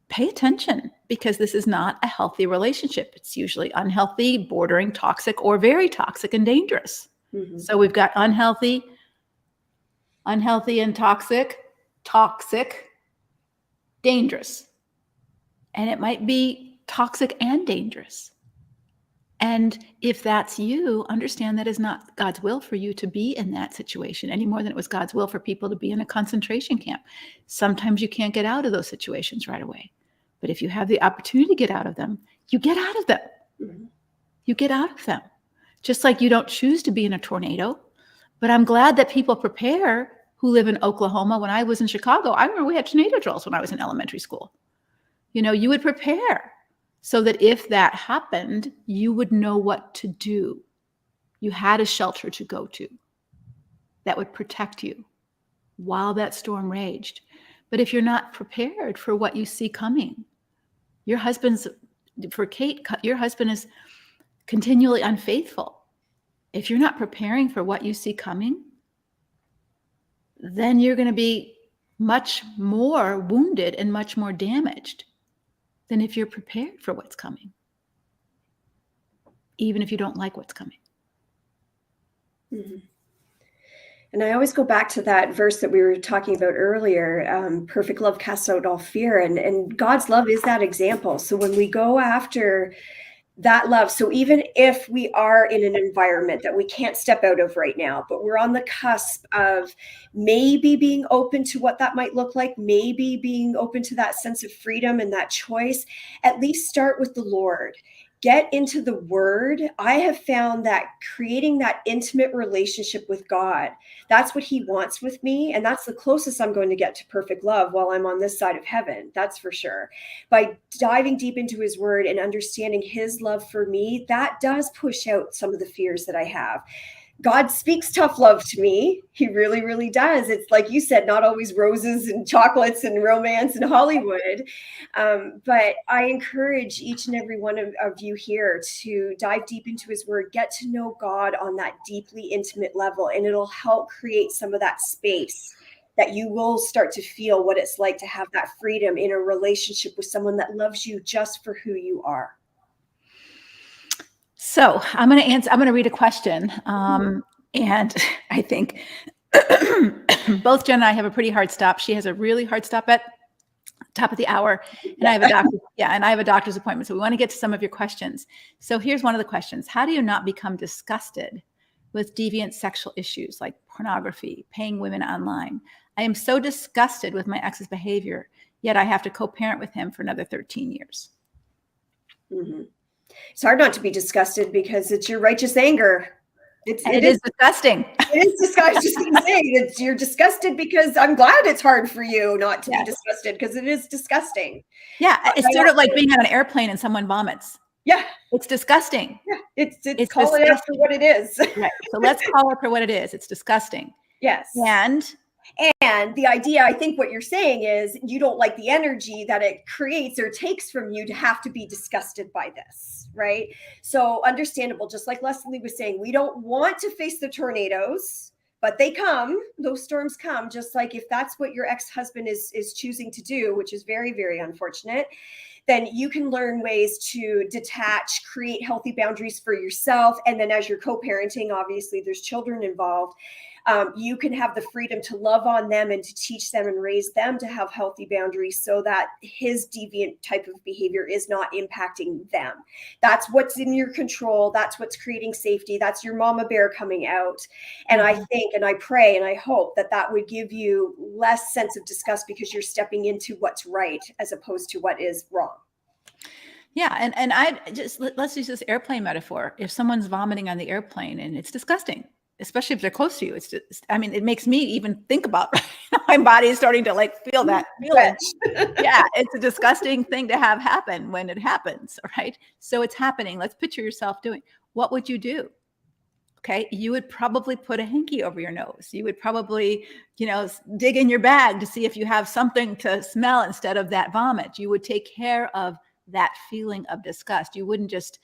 pay attention, because this is not a healthy relationship. It's usually unhealthy, bordering toxic, or very toxic and dangerous. Mhm. So we've got unhealthy and toxic, dangerous. And it might be toxic and dangerous. And if that's you, understand that is not God's will for you to be in that situation any more than it was God's will for people to be in a concentration camp. Sometimes you can't get out of those situations right away. But if you have the opportunity to get out of them, you get out of them. Mhm. You get out of them. Just like you don't choose to be in a tornado. But I'm glad that people prepare who live in Oklahoma. When I was in Chicago, I remember we had tornado drills when I was in elementary school. You would prepare so that if that happened, you would know what to do. You had a shelter to go to that would protect you while that storm raged. But if you're not prepared for what you see coming, for Kate, your husband is continually unfaithful. If you're not preparing for what you see coming, then you're going to be much more wounded and much more damaged than if you're prepared for what's coming, even if you don't like what's coming. Mhm. And I always go back to that verse that we were talking about earlier. Perfect love casts out all fear. And God's love is that example. So when we go after that love, so even if we are in an environment that we can't step out of right now, but we're on the cusp of maybe being open to what that might look like, maybe being open to that sense of freedom and that choice, at least start with the Lord. Get into the word. I have found that creating that intimate relationship with God, that's what he wants with me. And that's the closest I'm going to get to perfect love while I'm on this side of heaven. That's for sure. By diving deep into his word and understanding his love for me, that does push out some of the fears that I have. God speaks tough love to me. He really, really does. It's like you said, not always roses and chocolates and romance and Hollywood. But I encourage each and every one of you here to dive deep into his word, get to know God on that deeply intimate level, and it'll help create some of that space that you will start to feel what it's like to have that freedom in a relationship with someone that loves you just for who you are. So I'm going to read a question. And I think both Jen and I have a pretty hard stop. She has a really hard stop at top of the hour, and I have a doctor's appointment. So we want to get to some of your questions. So here's one of the questions. How do you not become disgusted with deviant sexual issues like pornography, paying women online? I am so disgusted with my ex's behavior, yet I have to co-parent with him for another 13 years. Mhm. It's hard not to be disgusted because it's your righteous anger. It is disgusting. It is disgusting. I was just going to say that you're disgusted because I'm glad it's hard for you not to be disgusted, because it is disgusting. Yeah, it's sort of like being on an airplane and someone vomits. Yeah. It's disgusting. Yeah, it's call it out for what it is. Right. So let's call it for what it is. It's disgusting. Yes. And the idea, I think what you're saying is you don't like the energy that it creates or takes from you to have to be disgusted by this, right? So understandable, just like Leslie was saying, we don't want to face the tornadoes, but they come, those storms come, just like if that's what your ex-husband is choosing to do, which is very, very unfortunate, then you can learn ways to detach, create healthy boundaries for yourself. And then as you're co-parenting, obviously there's children involved. You can have the freedom to love on them and to teach them and raise them to have healthy boundaries so that his deviant type of behavior is not impacting them. That's what's in your control. That's what's creating safety. That's your mama bear coming out. And I think, and I pray, and I hope that that would give you less sense of disgust because you're stepping into what's right as opposed to what is wrong. Yeah. And let's use this airplane metaphor. If someone's vomiting on the airplane and it's disgusting, especially if they're close to you, it's just, I mean, it makes me even think about my body is starting to like feel that feeling. Yeah. It's a disgusting thing to have happen when it happens. Right. So it's happening. Let's picture yourself doing, what would you do? Okay. You would probably put a hanky over your nose. You would probably, dig in your bag to see if you have something to smell instead of that vomit. You would take care of that feeling of disgust. You wouldn't just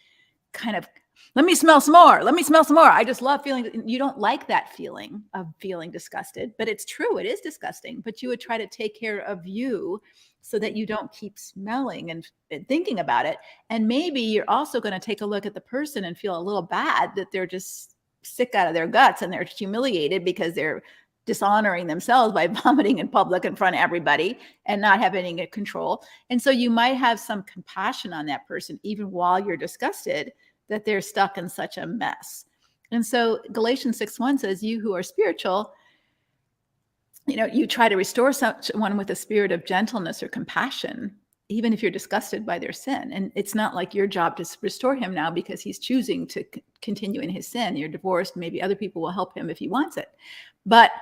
kind of, let me smell some more. Let me smell some more. I just love feeling, you don't like that feeling of feeling disgusted, but it's true. It is disgusting, but you would try to take care of you so that you don't keep smelling and thinking about it. And maybe you're also going to take a look at the person and feel a little bad that they're just sick out of their guts and they're humiliated because they're dishonoring themselves by vomiting in public in front of everybody and not having any control. And so you might have some compassion on that person, even while you're disgusted that they're stuck in such a mess. And so Galatians 6:1 says, you who are spiritual, you try to restore someone with a spirit of gentleness or compassion, even if you're disgusted by their sin. And it's not like your job to restore him now because he's choosing to continue in his sin. You're divorced. Maybe other people will help him if he wants it. But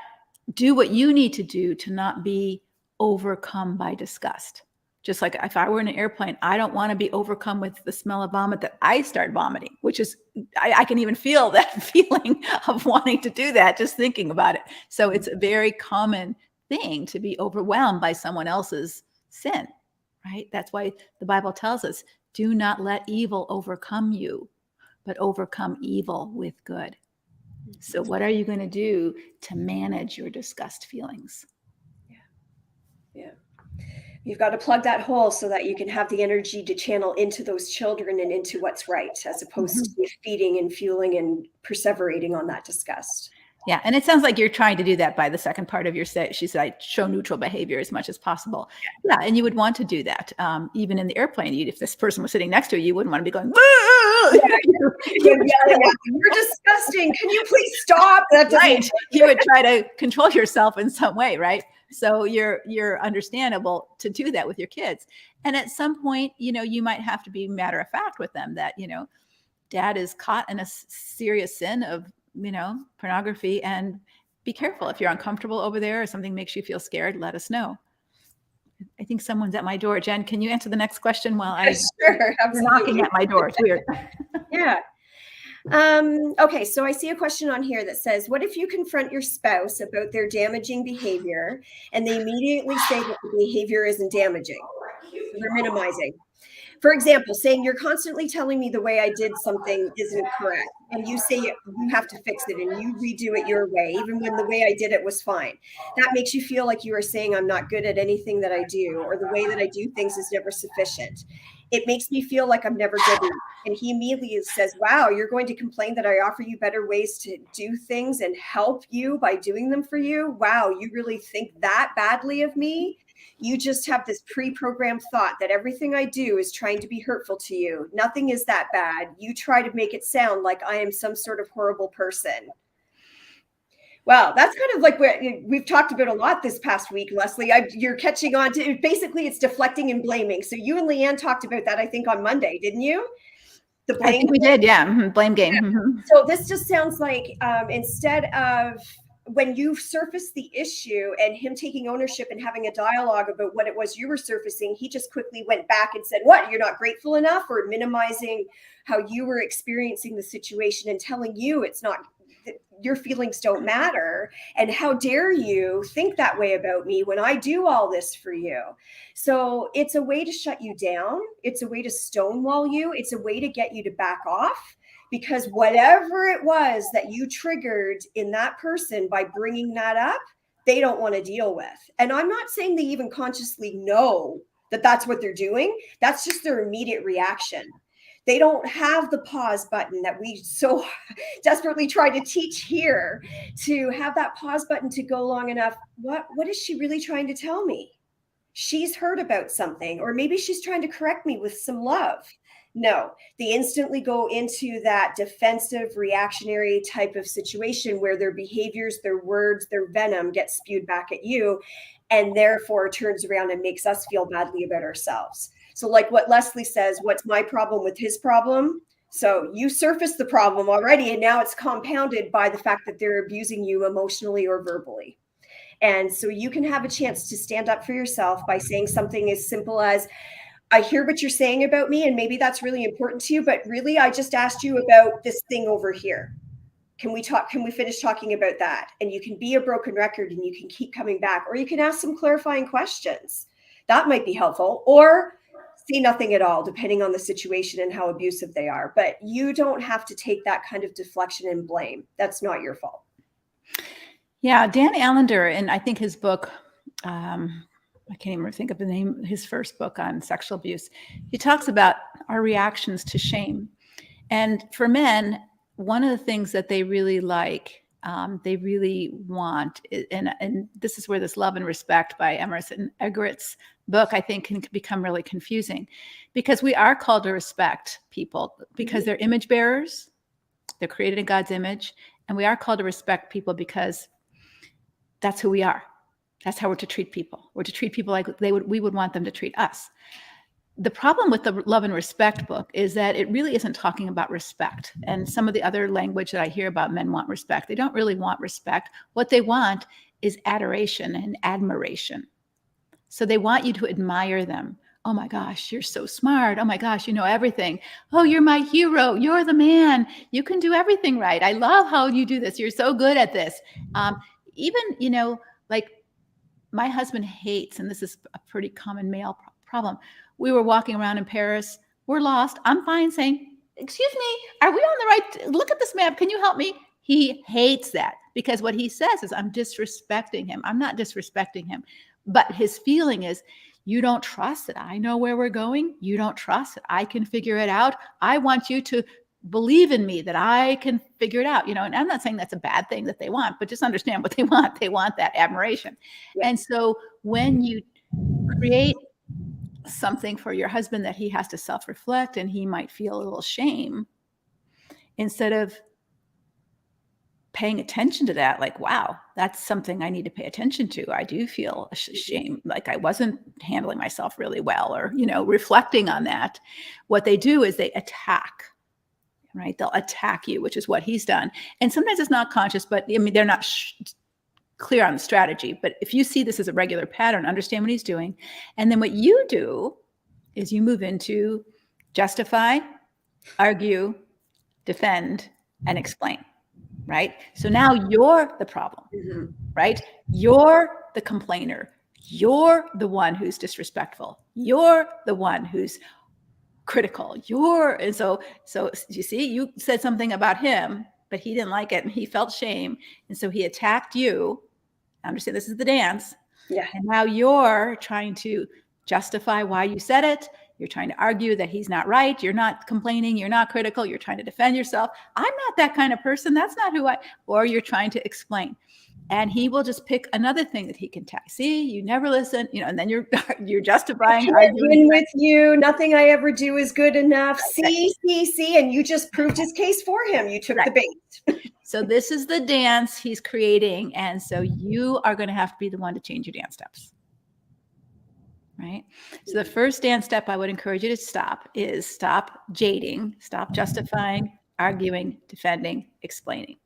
do what you need to do to not be overcome by disgust. Just like if I were in an airplane, I don't want to be overcome with the smell of vomit that I start vomiting, which is, I can even feel that feeling of wanting to do that, just thinking about it. So it's a very common thing to be overwhelmed by someone else's sin, right? That's why the Bible tells us, do not let evil overcome you, but overcome evil with good. So what are you going to do to manage your disgust feelings? Yeah. You've got to plug that hole so that you can have the energy to channel into those children and into what's right, as opposed to feeding and fueling and perseverating on that disgust. Yeah. And it sounds like you're trying to do that by the second part of your say. She said, I show neutral behavior as much as possible. Yeah. And you would want to do that. Even in the airplane, if this person was sitting next to you wouldn't want to be going, you're disgusting. Can you please stop? That right. You would try to control yourself in some way. Right. So you're understandable to do that with your kids. And at some point, you might have to be matter of fact with them that, dad is caught in a serious sin of, pornography, and be careful. If you're uncomfortable over there or something makes you feel scared, let us know. I think someone's at my door. Jen, can you answer the next question while I'm knocking at my door? It's weird. Yeah. Okay, so I see a question on here that says, what if you confront your spouse about their damaging behavior and they immediately say that the behavior isn't damaging? They're minimizing. For example, saying you're constantly telling me the way I did something isn't correct, and you say you have to fix it and you redo it your way, even when the way I did it was fine. That makes you feel like you are saying I'm not good at anything that I do, or the way that I do things is never sufficient. It makes me feel like I'm never good enough. And he immediately says, wow, you're going to complain that I offer you better ways to do things and help you by doing them for you? Wow, you really think that badly of me? You just have this pre-programmed thought that everything I do is trying to be hurtful to you. Nothing is that bad. You try to make it sound like I am some sort of horrible person. Wow, that's kind of like what we've talked about a lot this past week, Leslie. You're catching on to, basically it's deflecting and blaming. So you and Leanne talked about that, I think, on Monday, didn't you? The I blame think we game? did. Yeah. Blame game. Yeah. So this just sounds like instead of when you surface the issue and him taking ownership and having a dialogue about what it was you were surfacing, he just quickly went back and said, what, you're not grateful enough, or minimizing how you were experiencing the situation and telling you it's not, your feelings don't matter. And how dare you think that way about me when I do all this for you? So it's a way to shut you down. It's a way to stonewall you. It's a way to get you to back off, because whatever it was that you triggered in that person by bringing that up, they don't want to deal with. And I'm not saying they even consciously know that that's what they're doing. That's just their immediate reaction. They don't have the pause button that we so desperately try to teach here, to have that pause button to go long enough. What is she really trying to tell me? She's heard about something, or maybe she's trying to correct me with some love. No, they instantly go into that defensive, reactionary type of situation where their behaviors, their words, their venom gets spewed back at you, and therefore turns around and makes us feel badly about ourselves. So like what Leslie says, what's my problem with his problem? So you surfaced the problem already, and now it's compounded by the fact that they're abusing you emotionally or verbally. And so you can have a chance to stand up for yourself by saying something as simple as, I hear what you're saying about me, and maybe that's really important to you, but really, I just asked you about this thing over here. Can we talk? Can we finish talking about that? And you can be a broken record and you can keep coming back, or you can ask some clarifying questions. That might be helpful, or say nothing at all, depending on the situation and how abusive they are. But you don't have to take that kind of deflection and blame. That's not your fault. Yeah, Dan Allender, and I think his book, I can't even think of the name, his first book on sexual abuse, he talks about our reactions to shame. And for men, one of the things that they really like, they really want, and this is where this Love and Respect by Emerson Eggert's book, I think, can become really confusing, because we are called to respect people because they're image bearers, they're created in God's image, and we are called to respect people because that's who we are. That's how we're to treat people. We're to treat people like we would want them to treat us. The problem with the Love and Respect book is that it really isn't talking about respect. And some of the other language that I hear about men want respect, they don't really want respect. What they want is adoration and admiration. So they want you to admire them. Oh my gosh, you're so smart. Oh my gosh, you know everything. Oh, you're my hero. You're the man. You can do everything right. I love how you do this. You're so good at this. Even, like, my husband hates, and this is a pretty common male problem. We were walking around in Paris. We're lost. I'm fine saying, excuse me, are we on the right? Look at this map. Can you help me? He hates that, because what he says is, I'm disrespecting him. I'm not disrespecting him. But his feeling is, you don't trust that I know where we're going. You don't trust that I can figure it out. I want you to believe in me that I can figure it out, and I'm not saying that's a bad thing that they want, but just understand what they want. They want that admiration. Yeah. And so when you create something for your husband that he has to self-reflect, and he might feel a little shame, instead of paying attention to that, like, wow, that's something I need to pay attention to. I do feel shame, like I wasn't handling myself really well, or, reflecting on that. What they do is they attack. Right? They'll attack you, which is what he's done. And sometimes it's not conscious, but they're not clear on the strategy. But if you see this as a regular pattern, understand what he's doing. And then what you do is you move into justify, argue, defend, and explain. Right? So now you're the problem, right? You're the complainer. You're the one who's disrespectful. You're the one who's critical. And so you see, you said something about him, but he didn't like it, and he felt shame, and so he attacked you. Understand, this is the dance. Yeah. And now you're trying to justify why you said it. You're trying to argue that he's not right. You're not complaining. You're not critical. You're trying to defend yourself. I'm not that kind of person. That's not who or you're trying to explain. And he will just pick another thing that he can tag. See, you never listen, and then you're justifying. I can't win with you. Nothing I ever do is good enough. See, and you just proved his case for him. You took the bait. So this is the dance he's creating. And so you are going to have to be the one to change your dance steps. Right? So the first dance step I would encourage you to stop is stop jading, stop justifying, arguing, defending, explaining.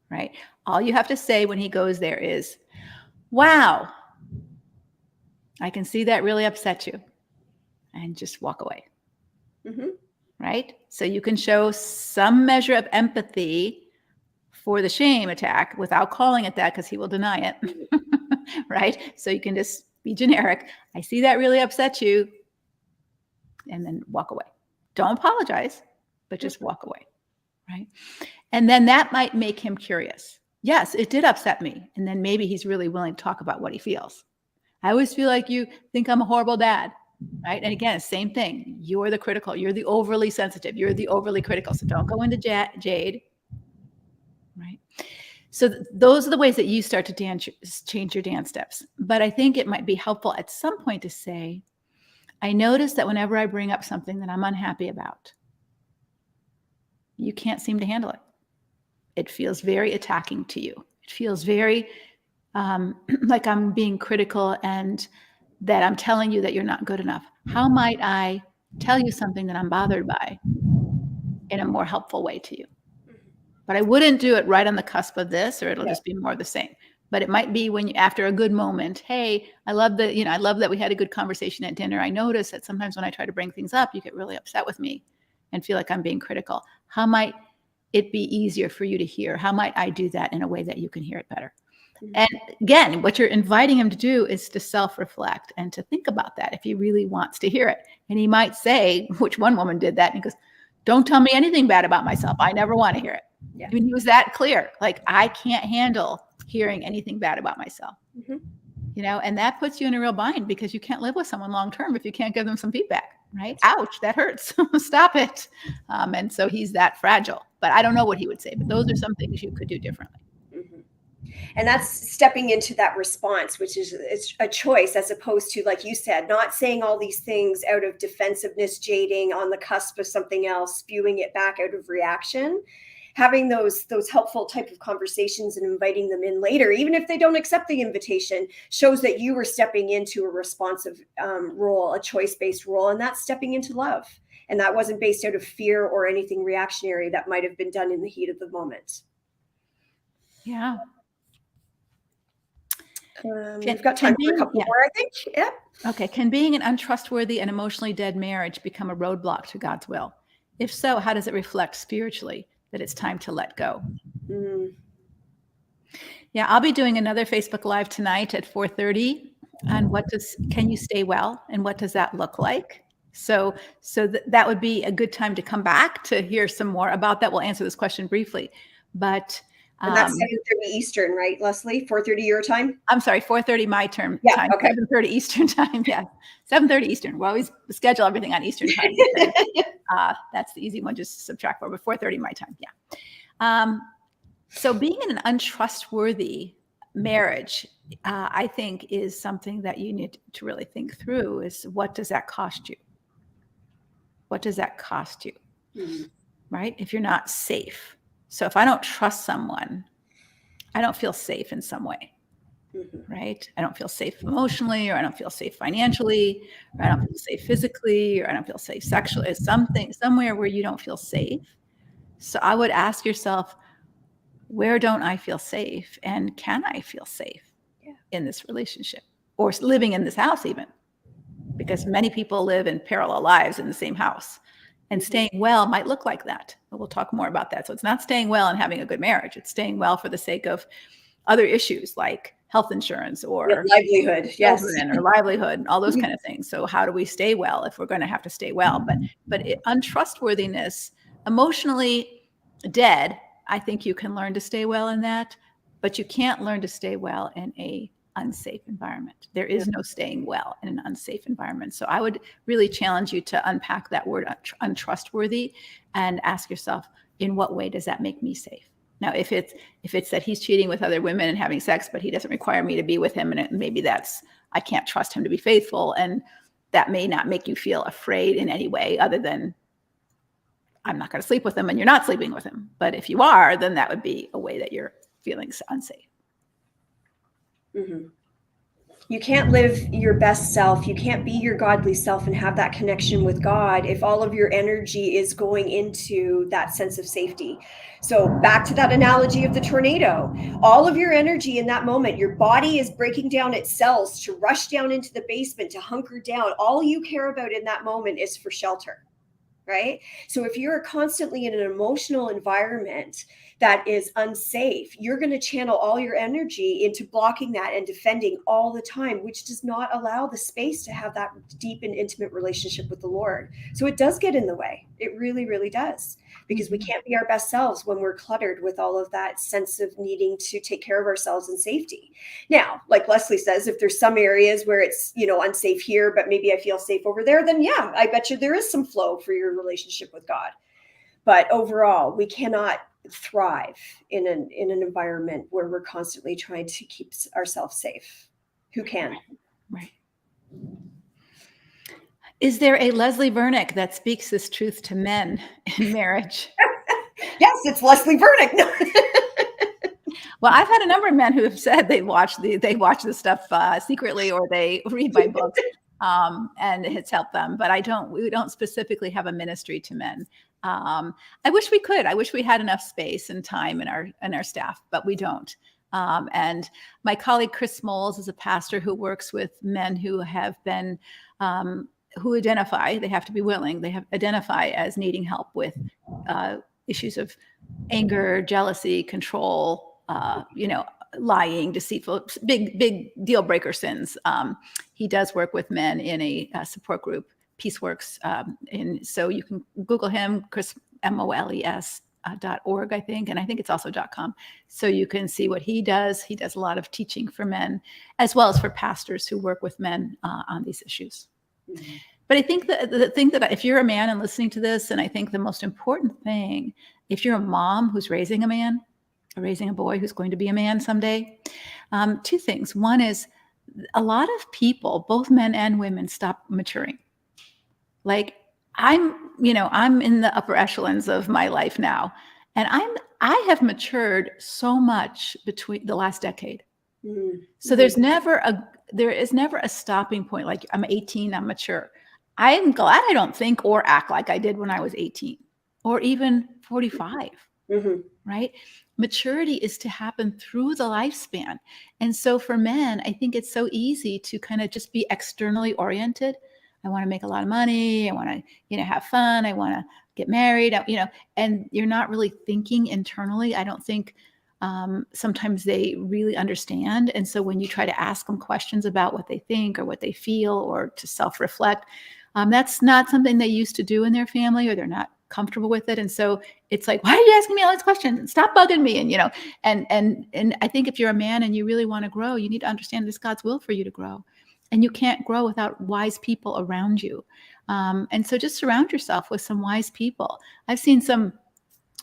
Right? All you have to say when he goes there is, wow, I can see that really upset you. And just walk away. Mm-hmm. Right? So you can show some measure of empathy for the shame attack without calling it that, because he will deny it. Right? So you can just be generic. I see that really upset you. And then walk away. Don't apologize, but just walk away. Right? And then that might make him curious. Yes, it did upset me. And then maybe he's really willing to talk about what he feels. I always feel like you think I'm a horrible dad. Right? And again, same thing. You're the critical. You're the overly sensitive. You're the overly critical. So don't go into jade. Right? So those are the ways that you start to change your dance steps. But I think it might be helpful at some point to say, I notice that whenever I bring up something that I'm unhappy about, you can't seem to handle it. It feels very attacking to you. It feels very like I'm being critical and that I'm telling you that you're not good enough. How might I tell you something that I'm bothered by in a more helpful way to you? But I wouldn't do it right on the cusp of this, or it'll just be more of the same. But it might be when you, after a good moment, hey, I love that we had a good conversation at dinner. I notice that sometimes when I try to bring things up, you get really upset with me and feel like I'm being critical. How might it be easier for you to hear? How might I do that in a way that you can hear it better? Mm-hmm. And again, what you're inviting him to do is to self-reflect and to think about that if he really wants to hear it. And he might say, which one woman did that, and he goes, don't tell me anything bad about myself. I never want to hear it. Yeah. I mean, he was that clear. Like, I can't handle hearing anything bad about myself. Mm-hmm. And that puts you in a real bind, because you can't live with someone long-term if you can't give them some feedback, right? Ouch, that hurts. Stop it. And so he's that fragile. But I don't know what he would say, but those are some things you could do differently. Mm-hmm. And that's stepping into that response, which is it's a choice, as opposed to, like you said, not saying all these things out of defensiveness, jading on the cusp of something else, spewing it back out of reaction. Having those helpful type of conversations and inviting them in later, even if they don't accept the invitation, shows that you were stepping into a responsive role, a choice-based role, and that's stepping into love. And that wasn't based out of fear or anything reactionary that might have been done in the heat of the moment. Yeah. We've got time for a couple more, I think. Yeah. Okay. Can being an untrustworthy and emotionally dead marriage become a roadblock to God's will? If so, how does it reflect spiritually that it's time to let go? Mm. Yeah, I'll be doing another Facebook Live tonight at 4:30 on can you stay well, and what does that look like? So that would be a good time to come back to hear some more about that. We'll answer this question briefly, but and that's 7:30 Eastern, right, Leslie? 4:30 your time? I'm sorry, 4:30 my time. Okay. 7:30 Eastern time. Yeah, 7:30 Eastern. We always schedule everything on Eastern time. That's the easy one, just subtract 4, but 4:30 my time. Yeah. So being in an untrustworthy marriage, I think, is something that you need to really think through. Is what does that cost you? What does that cost you? Mm-hmm. Right? If you're not safe. So if I don't trust someone, I don't feel safe in some way. Mm-hmm. Right? I don't feel safe emotionally, or I don't feel safe financially, or I don't feel safe physically, or I don't feel safe sexually. It's somewhere where you don't feel safe. So I would ask yourself, where don't I feel safe? And can I feel safe in this relationship, or living in this house even? Because many people live in parallel lives in the same house. And staying well might look like that. But we'll talk more about that. So it's not staying well and having a good marriage. It's staying well for the sake of other issues like health insurance or livelihood, or livelihood, and all those kind of things. So how do we stay well if we're going to have to stay well? But untrustworthiness, emotionally dead, I think you can learn to stay well in that, but you can't learn to stay well in a unsafe environment. There is no staying well in an unsafe environment. So I would really challenge you to unpack that word untrustworthy and ask yourself, in what way does that make me safe? Now, if it's that he's cheating with other women and having sex, but he doesn't require me to be with him, and maybe I can't trust him to be faithful, and that may not make you feel afraid in any way other than I'm not going to sleep with him and you're not sleeping with him. But if you are, then that would be a way that you're feeling unsafe. Mm-hmm. You can't live your best self. You can't be your godly self and have that connection with God if all of your energy is going into that sense of safety. So back to that analogy of the tornado, all of your energy in that moment, your body is breaking down its cells to rush down into the basement, to hunker down. All you care about in that moment is for shelter, right? So if you're constantly in an emotional environment that is unsafe, you're going to channel all your energy into blocking that and defending all the time, which does not allow the space to have that deep and intimate relationship with the Lord. So it does get in the way. It really, really does, because we can't be our best selves when we're cluttered with all of that sense of needing to take care of ourselves in safety. Now, like Leslie says, if there's some areas where it's, unsafe here, but maybe I feel safe over there, then yeah, I bet you there is some flow for your relationship with God. But overall, we cannot thrive in an environment where we're constantly trying to keep ourselves safe. Who can? Right. Is there a Leslie Vernick that speaks this truth to men in marriage? Yes, it's Leslie Vernick. Well, I've had a number of men who have said they watch this stuff secretly, or they read my books, and it's helped them. But we don't specifically have a ministry to men. I wish we could. I wish we had enough space and time in our staff, but we don't. And my colleague Chris Moles is a pastor who works with men who have been who identify. They have to be willing. They identify as needing help with issues of anger, jealousy, control. Lying, deceitful, big deal breaker sins. He does work with men in a support group, Peaceworks. So you can Google him, Chris, MOLES .org, I think. And I think it's also .com. So you can see what he does. He does a lot of teaching for men, as well as for pastors who work with men on these issues. Mm-hmm. But I think the thing that if you're a man and listening to this, and I think the most important thing, if you're a mom who's raising a man, or raising a boy who's going to be a man someday, two things. One is a lot of people, both men and women, stop maturing. Like I'm in the upper echelons of my life now, and I have matured so much between the last decade. Mm-hmm. So there is never a stopping point. Like I'm 18, I'm mature. I'm glad I don't think or act like I did when I was 18 or even 45. Mm-hmm. Right? Maturity is to happen through the lifespan. And so for men, I think it's so easy to kind of just be externally oriented. I want to make a lot of money. I want to, have fun. I want to get married, and you're not really thinking internally. I don't think sometimes they really understand. And so when you try to ask them questions about what they think or what they feel or to self-reflect, that's not something they used to do in their family, or they're not comfortable with it. And so it's like, why are you asking me all these questions? Stop bugging me. And I think if you're a man and you really want to grow, you need to understand it's God's will for you to grow. And you can't grow without wise people around you. And so just surround yourself with some wise people. I've seen some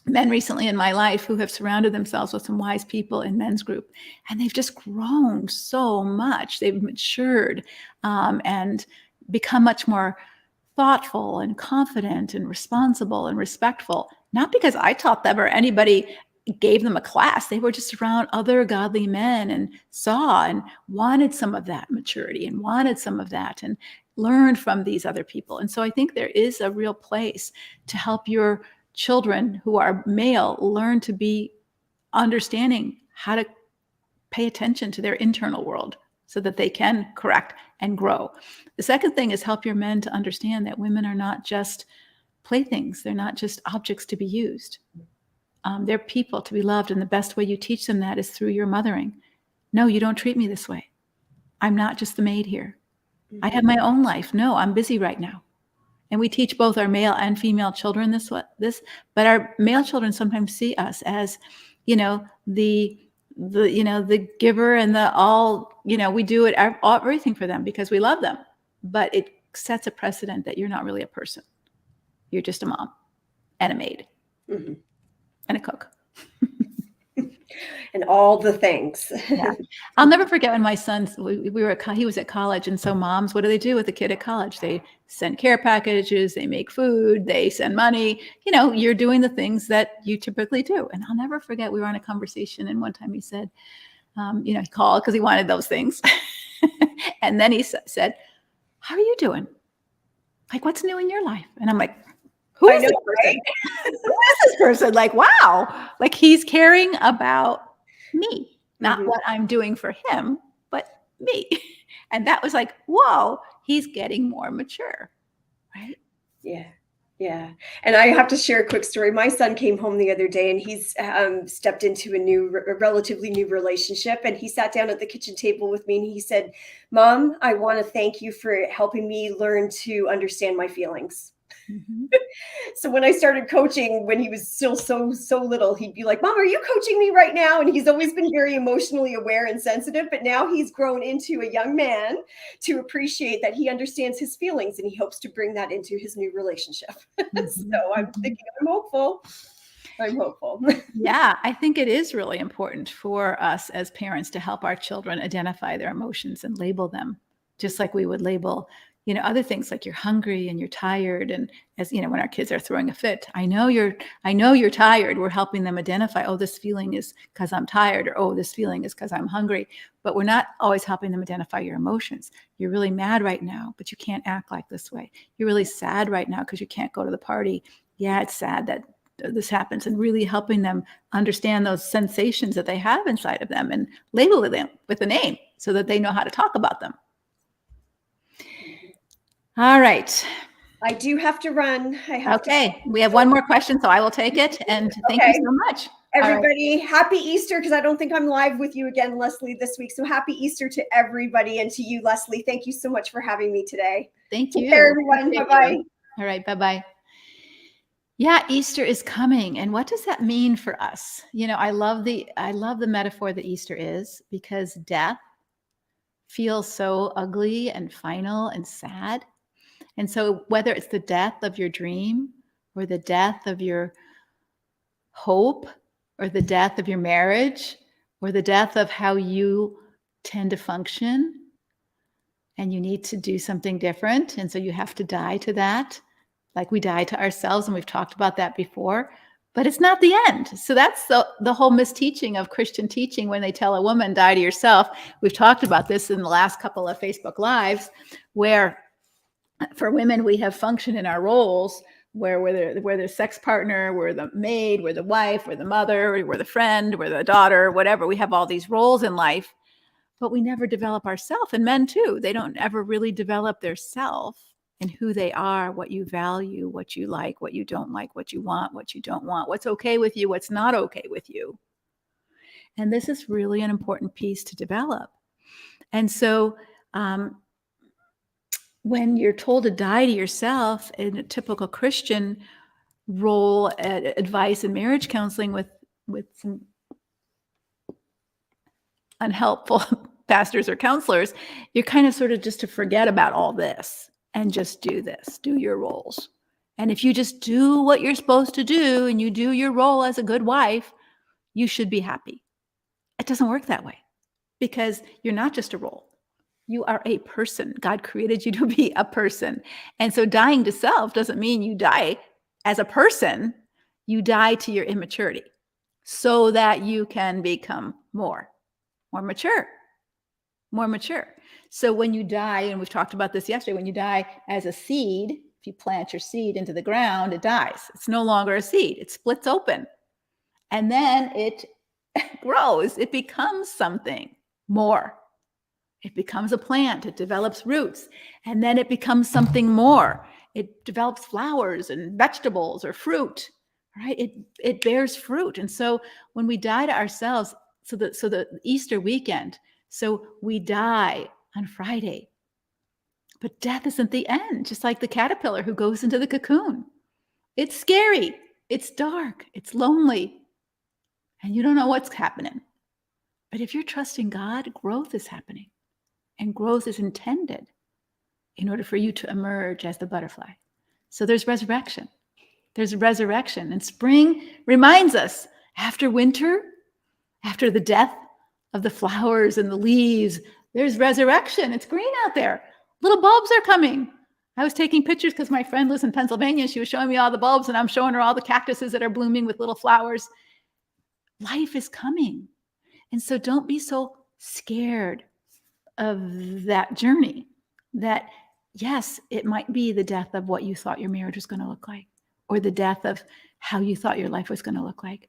men recently in my life who have surrounded themselves with some wise people in men's group, and they've just grown so much. They've matured and become much more thoughtful and confident and responsible and respectful, not because I taught them or anybody gave them a class. They were just around other godly men and saw and wanted some of that maturity and wanted some of that and learned from these other people. And so I think there is a real place to help your children who are male learn to be understanding how to pay attention to their internal world, so that they can correct and grow. The second thing is help your men to understand that women are not just playthings. They're not just objects to be used. They're people to be loved. And the best way you teach them that is through your mothering. No, you don't treat me this way. I'm not just the maid here. Mm-hmm. I have my own life. No, I'm busy right now. And we teach both our male and female children this, but our male children sometimes see us as, the giver and the all, we do it everything for them because we love them, but it sets a precedent that you're not really a person. You're just a mom and a maid. Mm-hmm. And a cook. And all the things. Yeah. I'll never forget when my sons, he was at college. And so moms, what do they do with a kid at college? They send care packages, they make food, they send money. You're doing the things that you typically do. And I'll never forget, we were on a conversation, and one time he said, he called because he wanted those things. And then he said, how are you doing? Like, what's new in your life? And I'm like, who is this person? Who is this person? Like, wow. Like, he's caring about me, not what I'm doing for him, but me. And that was like, whoa, he's getting more mature, right? Yeah. Yeah. And I have to share a quick story. My son came home the other day, and he's stepped into a relatively new relationship. And he sat down at the kitchen table with me, and he said, Mom, I want to thank you for helping me learn to understand my feelings. Mm-hmm. So when I started coaching, when he was still so little, he'd be like, Mom, are you coaching me right now? And he's always been very emotionally aware and sensitive, but now he's grown into a young man to appreciate that he understands his feelings, and he hopes to bring that into his new relationship. Mm-hmm. So I'm thinking, I'm hopeful. Yeah, I think it is really important for us as parents to help our children identify their emotions and label them, just like we would label other things, like you're hungry and you're tired. And as when our kids are throwing a fit, I know you're tired. We're helping them identify, oh, this feeling is because I'm tired, or, oh, this feeling is because I'm hungry. But we're not always helping them identify your emotions. You're really mad right now, but you can't act like this way. You're really sad right now because you can't go to the party. Yeah, it's sad that this happens, and really helping them understand those sensations that they have inside of them and label them with a name so that they know how to talk about them. All right. I do have to run. Okay. We have one more question, so I will take it. And thank you so much. Everybody, happy Easter, because I don't think I'm live with you again, Leslie, this week. So happy Easter to everybody, and to you, Leslie. Thank you so much for having me today. Thank you. Take care, everyone. Bye-bye. All right. Bye-bye. Yeah, Easter is coming. And what does that mean for us? I love the metaphor that Easter is, because death feels so ugly and final and sad. And so whether it's the death of your dream, or the death of your hope, or the death of your marriage, or the death of how you tend to function, and you need to do something different, and so you have to die to that, like we die to ourselves, and we've talked about that before, but it's not the end. So that's the whole misteaching of Christian teaching when they tell a woman, die to yourself. We've talked about this in the last couple of Facebook Lives, where for women, we have functioned in our roles where we're the sex partner, we're the maid, we're the wife, we're the mother, we're the friend, we're the daughter, whatever. We have all these roles in life, but we never develop ourself. And men too, they don't ever really develop their self and who they are, what you value, what you like, what you don't like, what you want, what you don't want, what's okay with you, what's not okay with you. And this is really an important piece to develop. And so, when you're told to die to yourself in a typical Christian role, advice and marriage counseling with some unhelpful pastors or counselors, you're kind of sort of just to forget about all this and just do this, do your roles. And if you just do what you're supposed to do and you do your role as a good wife, you should be happy. It doesn't work that way, because you're not just a role. You are a person. God created you to be a person. And so dying to self doesn't mean you die as a person. You die to your immaturity so that you can become more mature. So when you die, and we've talked about this yesterday, when you die as a seed, if you plant your seed into the ground, it dies. It's no longer a seed. It splits open. And then it grows. It becomes something more. It becomes a plant. It develops roots. And then it becomes something more. It develops flowers and vegetables or fruit, right? It bears fruit. And so when we die to ourselves, so the Easter weekend, so we die on Friday. But death isn't the end, just like the caterpillar who goes into the cocoon. It's scary. It's dark. It's lonely. And you don't know what's happening. But if you're trusting God, growth is happening. And growth is intended in order for you to emerge as the butterfly. So there's resurrection. And spring reminds us, after winter, After the death of the flowers and the leaves, there's resurrection. It's green out there. Little bulbs are coming. I was taking pictures because my friend lives in Pennsylvania. She was showing me all the bulbs, and I'm showing her all the cactuses that are blooming with little flowers. Life is coming. And so don't be so scared of that journey that, yes, it might be the death of what you thought your marriage was going to look like, or the death of how you thought your life was going to look like.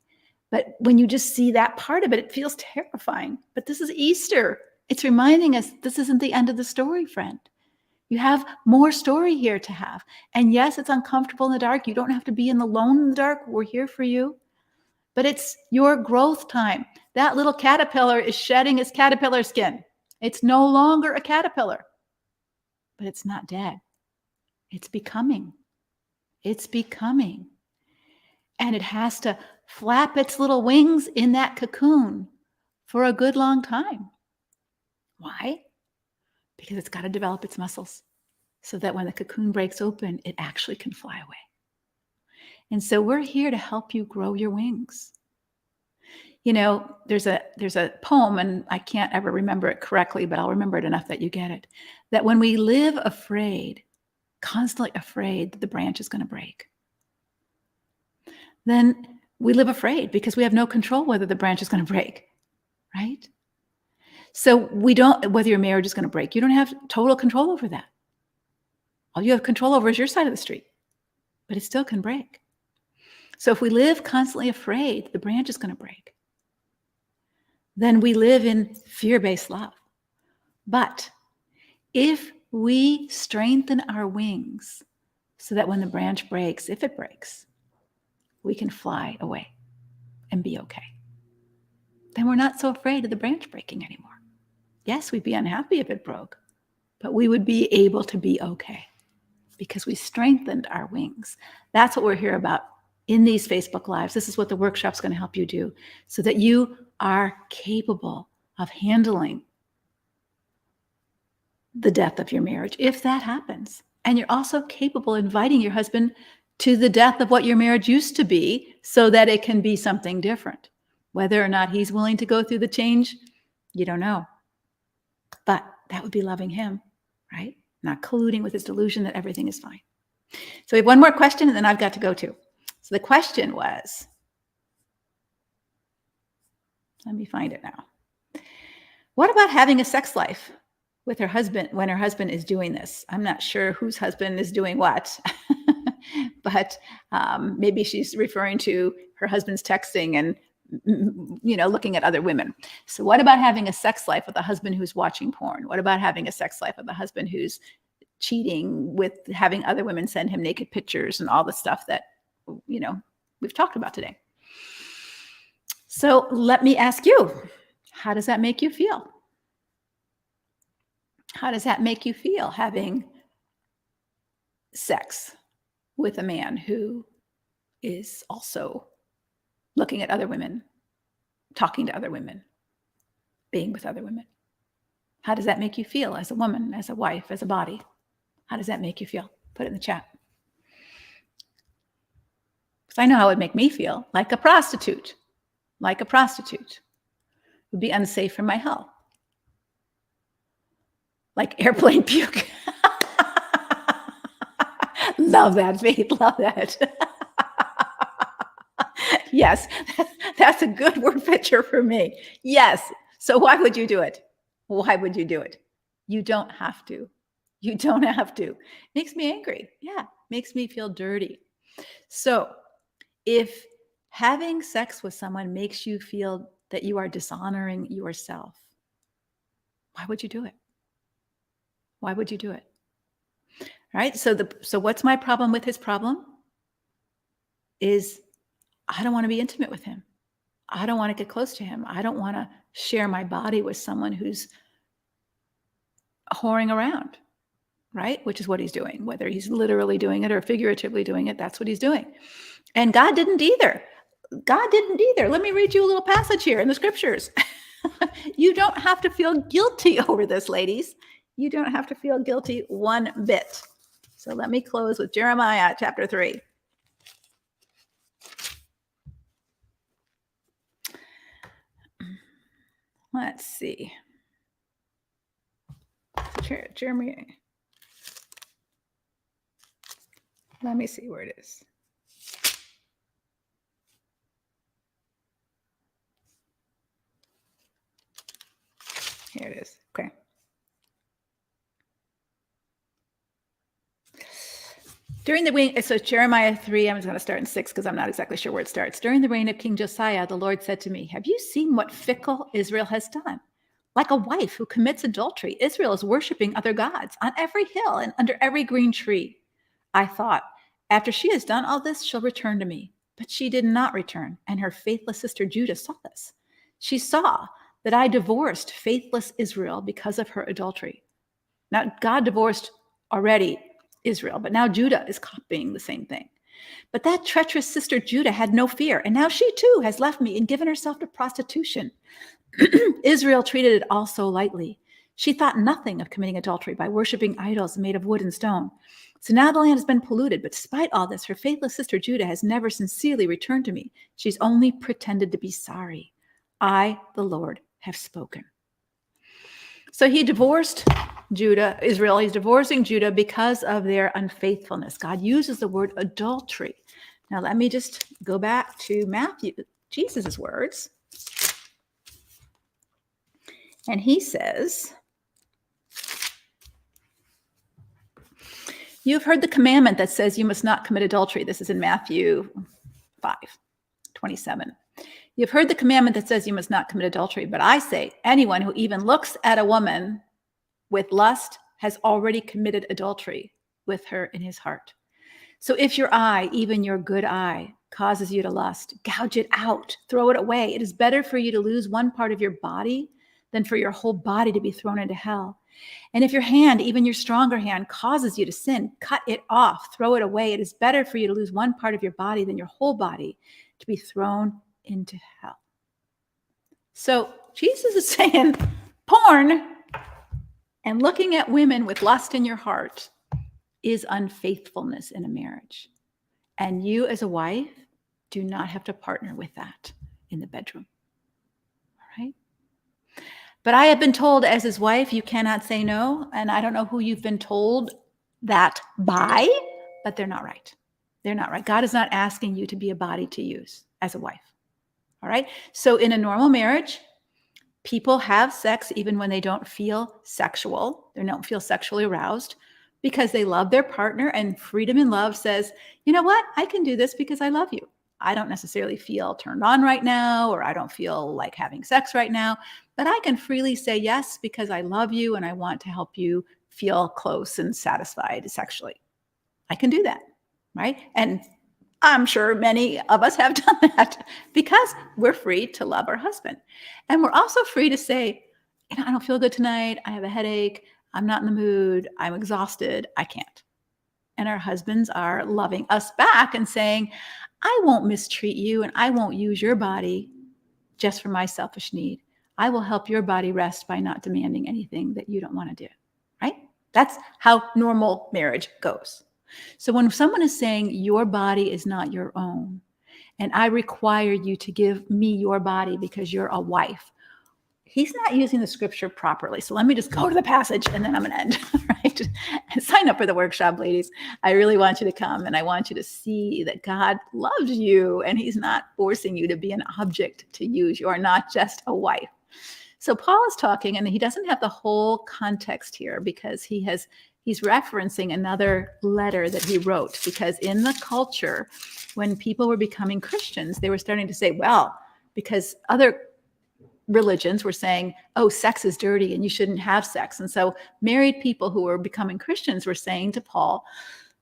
But when you just see that part of it, it feels terrifying. But this is Easter. It's reminding us this isn't the end of the story, friend. You have more story here to have. And yes, it's uncomfortable in the dark. You don't have to be alone in the dark. We're here for you. But it's your growth time. That little caterpillar is shedding its caterpillar skin. It's no longer a caterpillar. But it's not dead. It's becoming. It's becoming. And it has to flap its little wings in that cocoon for a good long time. Why? Because it's got to develop its muscles so that when the cocoon breaks open, it actually can fly away. And so we're here to help you grow your wings. You know, there's a poem, and I can't ever remember it correctly, but I'll remember it enough that you get it, that when we live afraid, constantly afraid that the branch is going to break, then we live afraid because we have no control whether the branch is going to break, right? So we don't, whether your marriage is going to break, you don't have total control over that. All you have control over is your side of the street, but it still can break. So if we live constantly afraid the branch is going to break, then we live in fear-based love. But if we strengthen our wings so that when the branch breaks, if it breaks, we can fly away and be okay, then we're not so afraid of the branch breaking anymore. Yes, we'd be unhappy if it broke, but we would be able to be okay because we strengthened our wings. That's what we're here about in these Facebook Lives. This is what the workshop's going to help you do so that you are capable of handling the death of your marriage, if that happens. And you're also capable of inviting your husband to the death of what your marriage used to be so that it can be something different. Whether or not he's willing to go through the change, you don't know. But that would be loving him, right? Not colluding with his delusion that everything is fine. So we have one more question, and then I've got to go too. So the question was, let me find it now. What about having a sex life with her husband when her husband is doing this? I'm not sure whose husband is doing what, but maybe she's referring to her husband's texting and looking at other women. So what about having a sex life with a husband who's watching porn? What about having a sex life with a husband who's cheating with having other women send him naked pictures and all the stuff that, we've talked about today? So let me ask you, how does that make you feel? How does that make you feel having sex with a man who is also looking at other women, talking to other women, being with other women? How does that make you feel as a woman, as a wife, as a body? How does that make you feel? Put it in the chat. Because I know how it would make me feel, like a prostitute. Like a prostitute. It would be unsafe for my health. Like airplane puke. Love that, Faith. Love that. Yes, that's a good word picture for me. Yes. So why would you do it? Why would you do it? You don't have to. You don't have to. Makes me angry. Yeah. Makes me feel dirty. So if having sex with someone makes you feel that you are dishonoring yourself, why would you do it? Why would you do it? All right. So what's my problem with his problem? Is I don't want to be intimate with him. I don't want to get close to him. I don't want to share my body with someone who's whoring around, right? Which is what he's doing. Whether he's literally doing it or figuratively doing it, that's what he's doing. And God didn't either. God didn't either. Let me read you a little passage here in the scriptures. You don't have to feel guilty over this, ladies. You don't have to feel guilty one bit. So let me close with Jeremiah chapter 3. Let's see. Jeremy. Let me see where it is. Here it is. Okay. During the reign, so Jeremiah 3, I'm just going to start in 6 because I'm not exactly sure where it starts. During the reign of King Josiah, the Lord said to me, have you seen what fickle Israel has done? Like a wife who commits adultery, Israel is worshiping other gods on every hill and under every green tree. I thought, after she has done all this, she'll return to me. But she did not return, and her faithless sister Judah saw this. She saw that I divorced faithless Israel because of her adultery. Now, God divorced already Israel, but now Judah is copying the same thing. But that treacherous sister Judah had no fear, and now she too has left me and given herself to prostitution. Israel treated it all so lightly. She thought nothing of committing adultery by worshiping idols made of wood and stone. So now the land has been polluted, but despite all this, her faithless sister Judah has never sincerely returned to me. She's only pretended to be sorry. I, the Lord, have spoken. So he divorced Israel. He's divorcing Judah because of their unfaithfulness. God uses the word adultery. Now let me just go back to Matthew, Jesus' words. And he says, you've heard the commandment that says you must not commit adultery. This is in Matthew 5:27. You've heard the commandment that says you must not commit adultery. But I say, anyone who even looks at a woman with lust has already committed adultery with her in his heart. So if your eye, even your good eye, causes you to lust, gouge it out, throw it away. It is better for you to lose one part of your body than for your whole body to be thrown into hell. And if your hand, even your stronger hand, causes you to sin, cut it off, throw it away. It is better for you to lose one part of your body than your whole body to be thrown into hell. So Jesus is saying porn and looking at women with lust in your heart is unfaithfulness in a marriage. And you as a wife do not have to partner with that in the bedroom. All right? But I have been told as his wife, you cannot say no. And I don't know who you've been told that by, but they're not right. They're not right. God is not asking you to be a body to use as a wife. All right? So in a normal marriage, people have sex even when they don't feel sexual. They don't feel sexually aroused because they love their partner, and freedom in love says, you know what? I can do this because I love you. I don't necessarily feel turned on right now, or I don't feel like having sex right now, but I can freely say yes because I love you and I want to help you feel close and satisfied sexually. I can do that, right? And I'm sure many of us have done that because we're free to love our husband. And we're also free to say, I don't feel good tonight. I have a headache. I'm not in the mood. I'm exhausted. I can't. And our husbands are loving us back and saying, I won't mistreat you and I won't use your body just for my selfish need. I will help your body rest by not demanding anything that you don't want to do, right? That's how normal marriage goes. So when someone is saying your body is not your own, and I require you to give me your body because you're a wife, he's not using the scripture properly. So let me just go to the passage and then I'm going to end, right? And sign up for the workshop, ladies. I really want you to come and I want you to see that God loves you and he's not forcing you to be an object to use. You are not just a wife. So Paul is talking, and he doesn't have the whole context here because he's referencing another letter that he wrote, because in the culture, when people were becoming Christians, they were starting to say, well, because other religions were saying, oh, sex is dirty and you shouldn't have sex. And so married people who were becoming Christians were saying to Paul,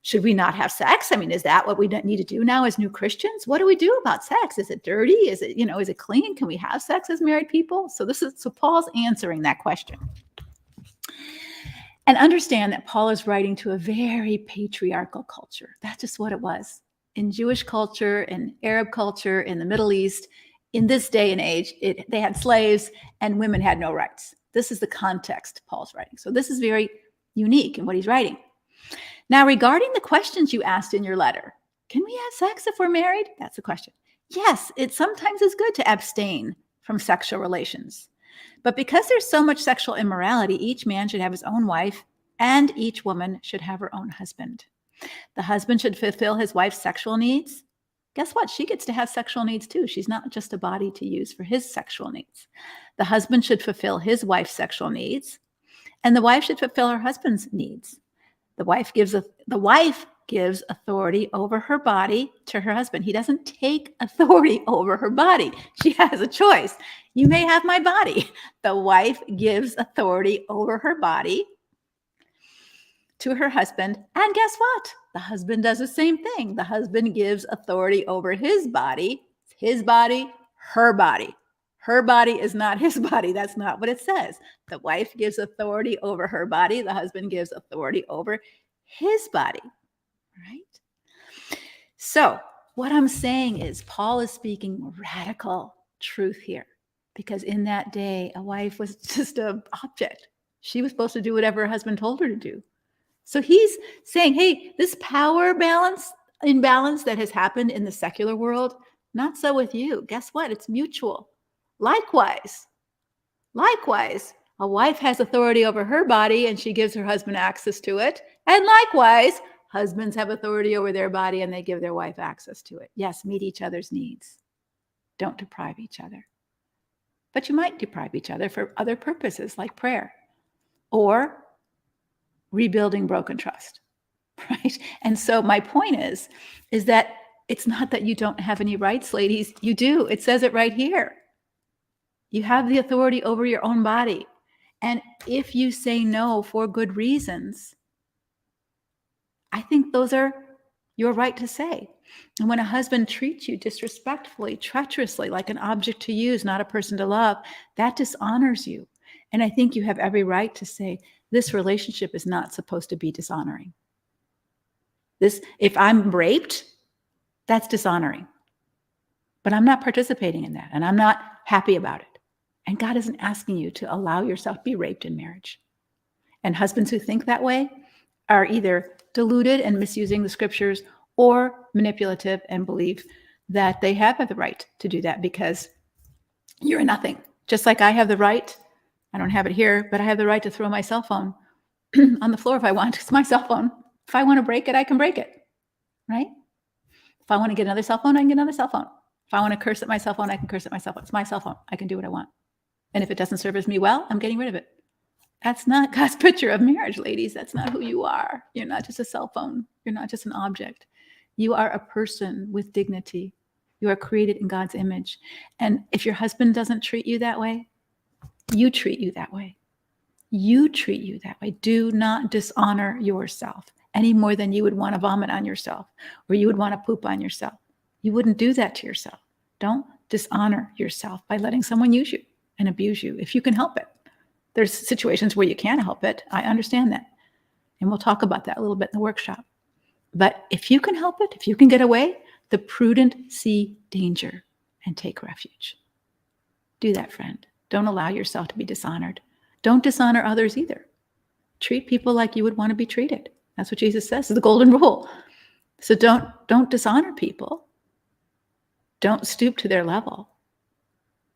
should we not have sex? I mean, is that what we need to do now as new Christians? What do we do about sex? Is it dirty? Is it clean? Can we have sex as married people? So Paul's answering that question. And understand that Paul is writing to a very patriarchal culture. That's just what it was. In Jewish culture, in Arab culture, in the Middle East, in this day and age, they had slaves and women had no rights. This is the context Paul's writing. So this is very unique in what he's writing. Now, regarding the questions you asked in your letter, can we have sex if we're married? That's the question. Yes, it sometimes is good to abstain from sexual relations. But because there's so much sexual immorality, each man should have his own wife, and each woman should have her own husband. The husband should fulfill his wife's sexual needs. Guess what? She gets to have sexual needs too. She's not just a body to use for his sexual needs. The husband should fulfill his wife's sexual needs, and the wife should fulfill her husband's needs. The wife gives authority over her body to her husband. He doesn't take authority over her body. She has a choice. You may have my body. The wife gives authority over her body to her husband. And guess what? The husband does the same thing. The husband gives authority over his body, her body. Her body is not his body. That's not what it says. The wife gives authority over her body. The husband gives authority over his body, right? So what I'm saying is Paul is speaking radical truth here, because in that day, a wife was just an object. She was supposed to do whatever her husband told her to do. So he's saying, hey, this power imbalance that has happened in the secular world, not so with you. Guess what? It's mutual. Likewise, a wife has authority over her body and she gives her husband access to it. And likewise, husbands have authority over their body and they give their wife access to it. Yes, meet each other's needs. Don't deprive each other. But you might deprive each other for other purposes like prayer or rebuilding broken trust, right? And so my point is that it's not that you don't have any rights, ladies. You do. It says it right here. You have the authority over your own body. And if you say no for good reasons, I think those are your right to say. And when a husband treats you disrespectfully, treacherously, like an object to use, not a person to love, that dishonors you. And I think you have every right to say, this relationship is not supposed to be dishonoring. If I'm raped, that's dishonoring. But I'm not participating in that, and I'm not happy about it. And God isn't asking you to allow yourself to be raped in marriage. And husbands who think that way are either deluded and misusing the scriptures or manipulative and believe that they have the right to do that because you're nothing. Just like I have the right, I don't have it here, but I have the right to throw my cell phone on the floor if I want. It's my cell phone. If I want to break it, I can break it, right? If I want to get another cell phone, I can get another cell phone. If I want to curse at my cell phone, I can curse at my cell phone. It's my cell phone. I can do what I want. And if it doesn't service me well, I'm getting rid of it. That's not God's picture of marriage, ladies. That's not who you are. You're not just a cell phone. You're not just an object. You are a person with dignity. You are created in God's image. And if your husband doesn't treat you that way, you treat you that way. You treat you that way. Do not dishonor yourself any more than you would want to vomit on yourself or you would want to poop on yourself. You wouldn't do that to yourself. Don't dishonor yourself by letting someone use you and abuse you if you can help it. There's situations where you can't help it. I understand that. And we'll talk about that a little bit in the workshop. But if you can help it, if you can get away, the prudent see danger and take refuge. Do that, friend. Don't allow yourself to be dishonored. Don't dishonor others either. Treat people like you would want to be treated. That's what Jesus says. It's the golden rule. So don't dishonor people. Don't stoop to their level.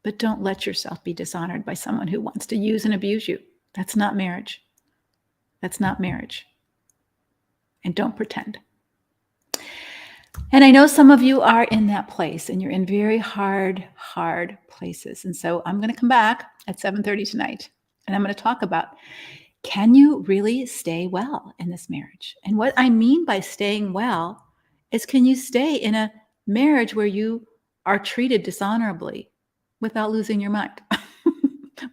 But don't let yourself be dishonored by someone who wants to use and abuse you. That's not marriage. That's not marriage. And don't pretend. And I know some of you are in that place and you're in very hard places. And so I'm going to come back at 7:30 tonight and I'm going to talk about, can you really stay well in this marriage? And what I mean by staying well is, can you stay in a marriage where you are treated dishonorably without losing your mind,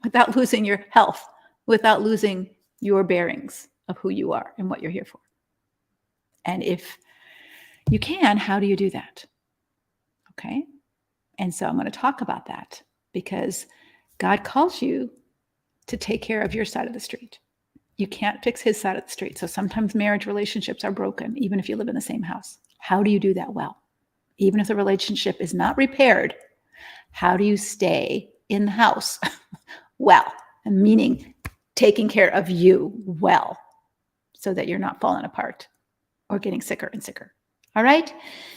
without losing your health, without losing your bearings of who you are and what you're here for? And if you can, how do you do that? Okay. And so I'm going to talk about that because God calls you to take care of your side of the street. You can't fix his side of the street. So sometimes marriage relationships are broken, even if you live in the same house. How do you do that well? Even if the relationship is not repaired, how do you stay in the house well? And meaning taking care of you well so that you're not falling apart or getting sicker and sicker. All right.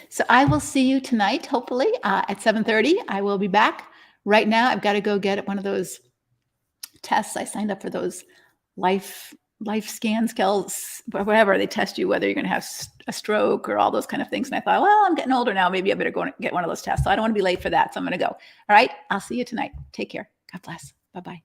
So I will see you tonight, hopefully at 7:30. I will be back. Right now, I've got to go get one of those tests. I signed up for those life scan skills, whatever. They test you whether you're going to have a stroke or all those kind of things. And I thought, well, I'm getting older now. Maybe I better go and get one of those tests. So I don't want to be late for that. So I'm going to go. All right. I'll see you tonight. Take care. God bless. Bye-bye.